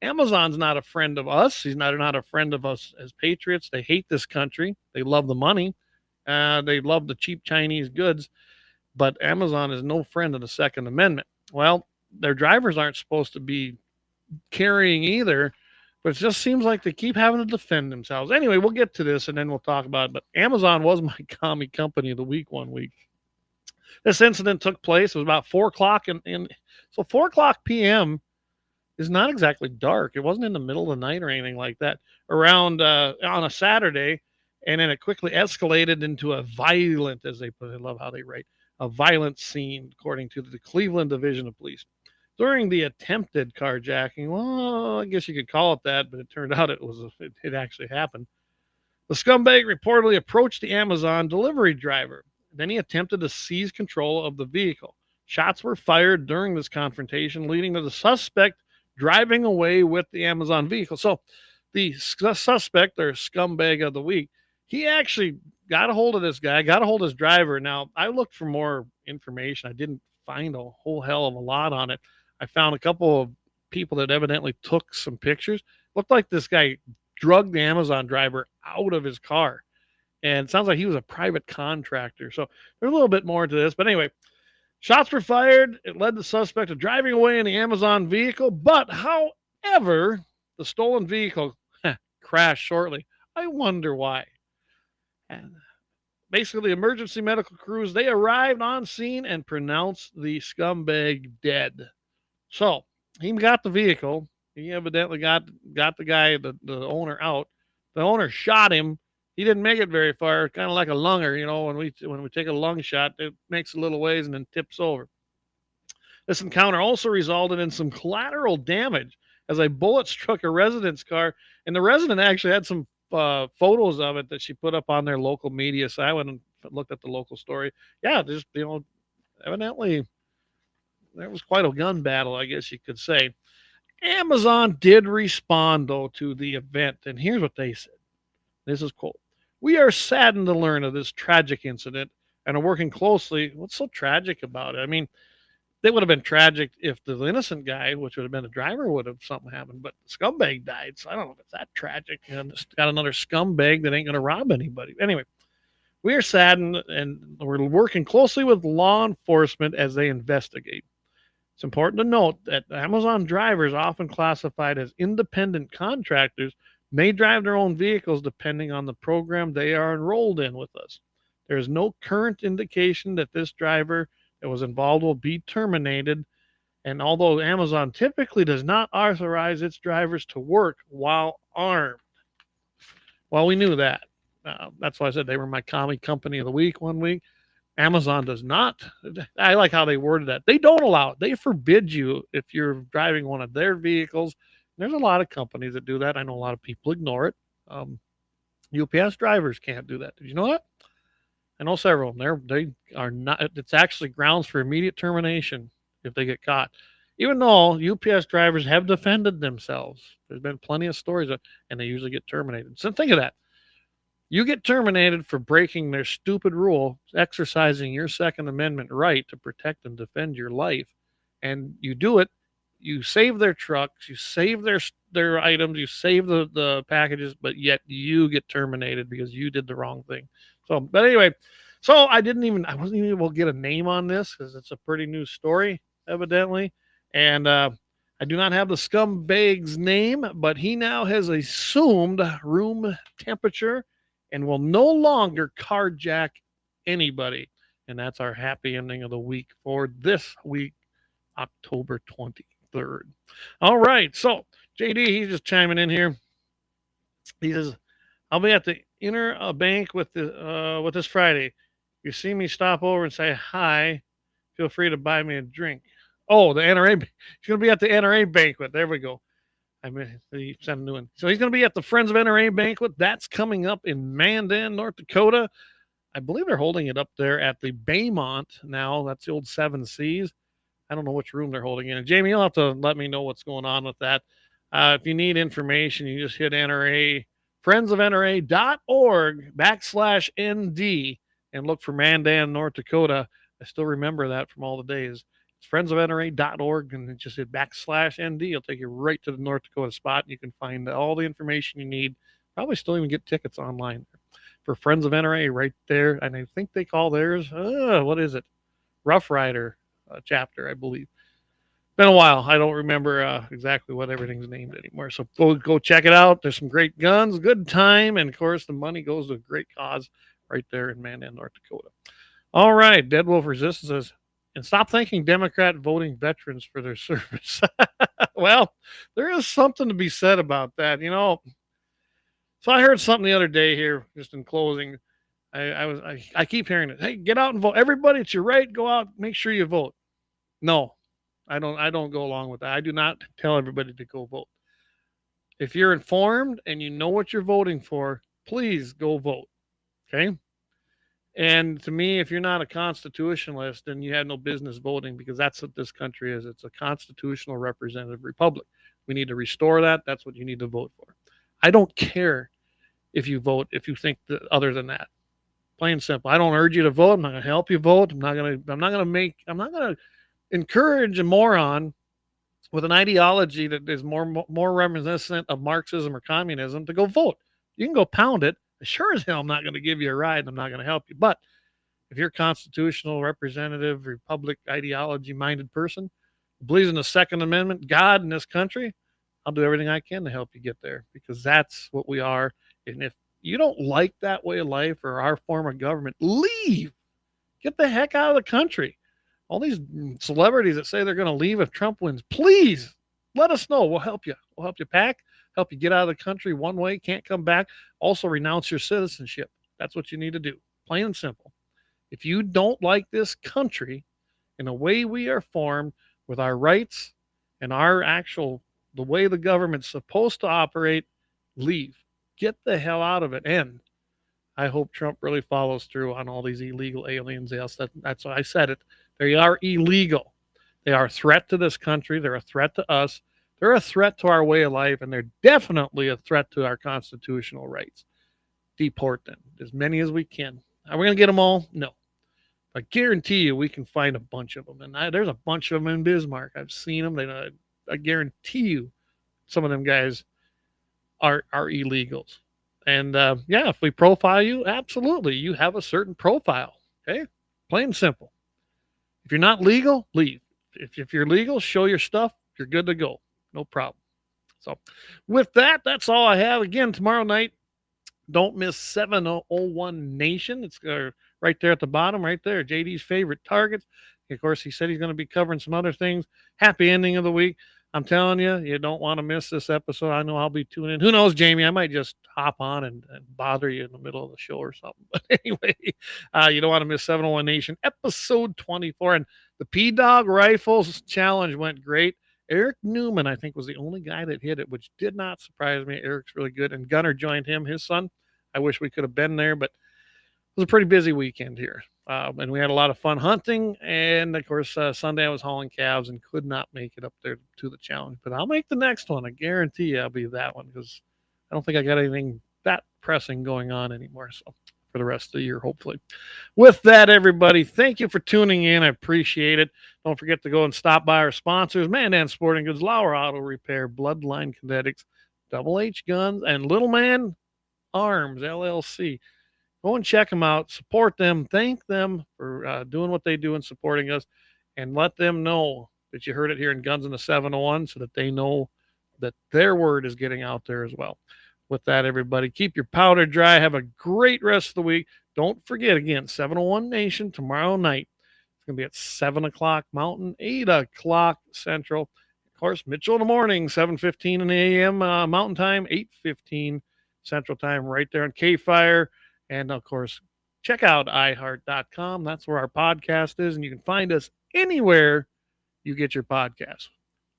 A: Amazon's not a friend of us. He's not a friend of us as patriots. They hate this country. They love the money. They love the cheap Chinese goods. But Amazon is no friend of the Second Amendment. Well, their drivers aren't supposed to be carrying either, but it just seems like they keep having to defend themselves. Anyway, we'll get to this and then we'll talk about it. But Amazon was my commie company of the week one week. This incident took place. It was about 4 o'clock. So 4 o'clock p.m. is not exactly dark. It wasn't in the middle of the night or anything like that. Around on a Saturday, and then it quickly escalated into a violent, as they put it, I love how they write, a violent scene, according to the Cleveland Division of Police. During the attempted carjacking, well, I guess you could call it that, but it turned out it actually happened. The scumbag reportedly approached the Amazon delivery driver. Then he attempted to seize control of the vehicle. Shots were fired during this confrontation, leading to the suspect driving away with the Amazon vehicle. So the suspect, or scumbag of the week, he actually got a hold of this guy, got a hold of his driver. Now, I looked for more information. I didn't find a whole hell of a lot on it. I found a couple of people that evidently took some pictures. Looked like this guy drugged the Amazon driver out of his car. And it sounds like he was a private contractor. So there's a little bit more to this. But anyway, shots were fired. It led the suspect to driving away in the Amazon vehicle. But however, the stolen vehicle crashed shortly. I wonder why. And basically, the emergency medical crews, they arrived on scene and pronounced the scumbag dead. So he got the vehicle. He evidently got the guy, the owner, out. The owner shot him. He didn't make it very far, kind of like a lunger. When we take a lung shot, it makes a little ways and then tips over. This encounter also resulted in some collateral damage as a bullet struck a resident's car, and the resident actually had some photos of it that she put up on their local media. So I went and looked at the local story. Yeah, just evidently there was quite a gun battle, I guess you could say. Amazon did respond, though, to the event, and here's what they said. This is quote: "We are saddened to learn of this tragic incident and are working closely." What's so tragic about it? I mean, it would have been tragic if the innocent guy, which would have been the driver, would have something happened, but the scumbag died. So I don't know if it's that tragic. And it's got another scumbag that ain't going to rob anybody. Anyway, we are saddened and we're working closely with law enforcement as they investigate. It's important to note that Amazon drivers, often classified as independent contractors, may drive their own vehicles depending on the program they are enrolled in with us. There is no current indication that this driver that was involved will be terminated. And although Amazon typically does not authorize its drivers to work while armed, well, we knew that. That's why I said they were my commie company of the week one week. Amazon does not. I like how they worded that. They don't allow it. They forbid you if you're driving one of their vehicles. There's a lot of companies that do that. I know a lot of people ignore it. UPS drivers can't do that. Did you know that? I know several of them. They are not. It's actually grounds for immediate termination if they get caught. Even though UPS drivers have defended themselves, there's been plenty of stories and they usually get terminated. So think of that. You get terminated for breaking their stupid rule, exercising your Second Amendment right to protect and defend your life, and you do it. You save their trucks, you save their items, you save the packages, but yet you get terminated because you did the wrong thing. So, but anyway, so I wasn't even able to get a name on this because it's a pretty new story, evidently. And I do not have the scumbag's name, but he now has assumed room temperature and will no longer carjack anybody. And that's our happy ending of the week for this week, October 23rd. All right. So JD, he's just chiming in here. He says, "I'll be at the Inner Bank with this Friday. You see me, stop over and say hi. Feel free to buy me a drink." Oh, the NRA. He's going to be at the NRA banquet. There we go. I mean, he sent a new one. So he's going to be at the Friends of NRA banquet. That's coming up in Mandan, North Dakota. I believe they're holding it up there at the Baymont now. That's the old Seven Seas. I don't know which room they're holding in. And Jamie, you'll have to let me know what's going on with that. If you need information, you just hit NRA, friendsofnra.org/ND and look for Mandan, North Dakota. I still remember that from all the days. It's friendsofnra.org and just hit /ND. It'll take you right to the North Dakota spot. You can find all the information you need. Probably still even get tickets online for Friends of NRA right there. And I think they call theirs, what is it? Rough Rider chapter, I believe. Been a while. I don't remember exactly what everything's named anymore. So go check it out. There's some great guns, good time. And of course, the money goes to a great cause right there in Mandan, North Dakota. All right. Dead Wolf Resistance says, and stop thanking Democrat voting veterans for their service. Well, there is something to be said about that. So I heard something the other day here, just in closing. I keep hearing it. Hey, get out and vote. Everybody, it's your right. Go out, make sure you vote. No, I don't go along with that. I do not tell everybody to go vote. If you're informed and you know what you're voting for, please go vote. Okay? And to me, if you're not a constitutionalist, then you have no business voting, because that's what this country is. It's a constitutional representative republic. We need to restore that. That's what you need to vote for. I don't care if you vote if you think other than that. Plain and simple. I don't urge you to vote. I'm not going to help you vote. I'm not going to encourage a moron with an ideology that is more reminiscent of Marxism or communism to go vote. You can go pound it. Sure as hell, I'm not going to give you a ride, and I'm not going to help you. But if you're a constitutional representative, republic ideology minded person, who believes in the Second Amendment, God in this country, I'll do everything I can to help you get there, because that's what we are. And if you don't like that way of life or our form of government, leave. Get the heck out of the country. All these celebrities that say they're going to leave if Trump wins, please let us know. We'll help you. We'll help you pack, help you get out of the country one way, can't come back. Also, renounce your citizenship. That's what you need to do. Plain and simple. If you don't like this country and the way we are formed with our rights and the way the government's supposed to operate, leave. Get the hell out of it. And I hope Trump really follows through on all these illegal aliens. Yes, that's why I said it. They are illegal. They are a threat to this country. They're a threat to us. They're a threat to our way of life, and they're definitely a threat to our constitutional rights. Deport them, as many as we can. Are we going to get them all? No. I guarantee you we can find a bunch of them. And there's a bunch of them in Bismarck. I've seen them. I guarantee you some of them guys are illegals. And if we profile you, absolutely. You have a certain profile. Okay? Plain and simple. If you're not legal, leave. If you're legal, show your stuff. You're good to go. No problem. So with that, that's all I have. Again, tomorrow night, don't miss 701 Nation. It's right there at the bottom, right there. JD's favorite targets. Of course, he said he's going to be covering some other things. Happy ending of the week. I'm telling you, you don't want to miss this episode. I know I'll be tuning in. Who knows, Jamie? I might just hop on and bother you in the middle of the show or something. But anyway, you don't want to miss 701 Nation, episode 24. And the P-Dog Rifles Challenge went great. Eric Newman, I think, was the only guy that hit it, which did not surprise me. Eric's really good. And Gunner joined him, his son. I wish we could have been there, but it was a pretty busy weekend here. And we had a lot of fun hunting. And, of course, Sunday I was hauling calves and could not make it up there to the challenge. But I'll make the next one. I guarantee you I'll be that one, because I don't think I got anything that pressing going on anymore. So for the rest of the year, hopefully. With that, everybody, thank you for tuning in. I appreciate it. Don't forget to go and stop by our sponsors, Mandan Sporting Goods, Lauer Auto Repair, Bloodline Kinetics, Double H Guns, and Little Man Arms, LLC. Go and check them out. Support them. Thank them for doing what they do and supporting us. And let them know that you heard it here in Guns in the 701, so that they know that their word is getting out there as well. With that, everybody, keep your powder dry. Have a great rest of the week. Don't forget, again, 701 Nation tomorrow night. It's going to be at 7 o'clock Mountain, 8 o'clock Central. Of course, Mitchell in the morning, 7:15 in the a.m. Mountain Time, 8:15 Central Time, right there on KFYR. And, of course, check out iHeart.com. That's where our podcast is, and you can find us anywhere you get your podcast.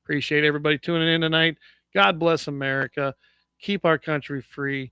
A: Appreciate everybody tuning in tonight. God bless America. Keep our country free.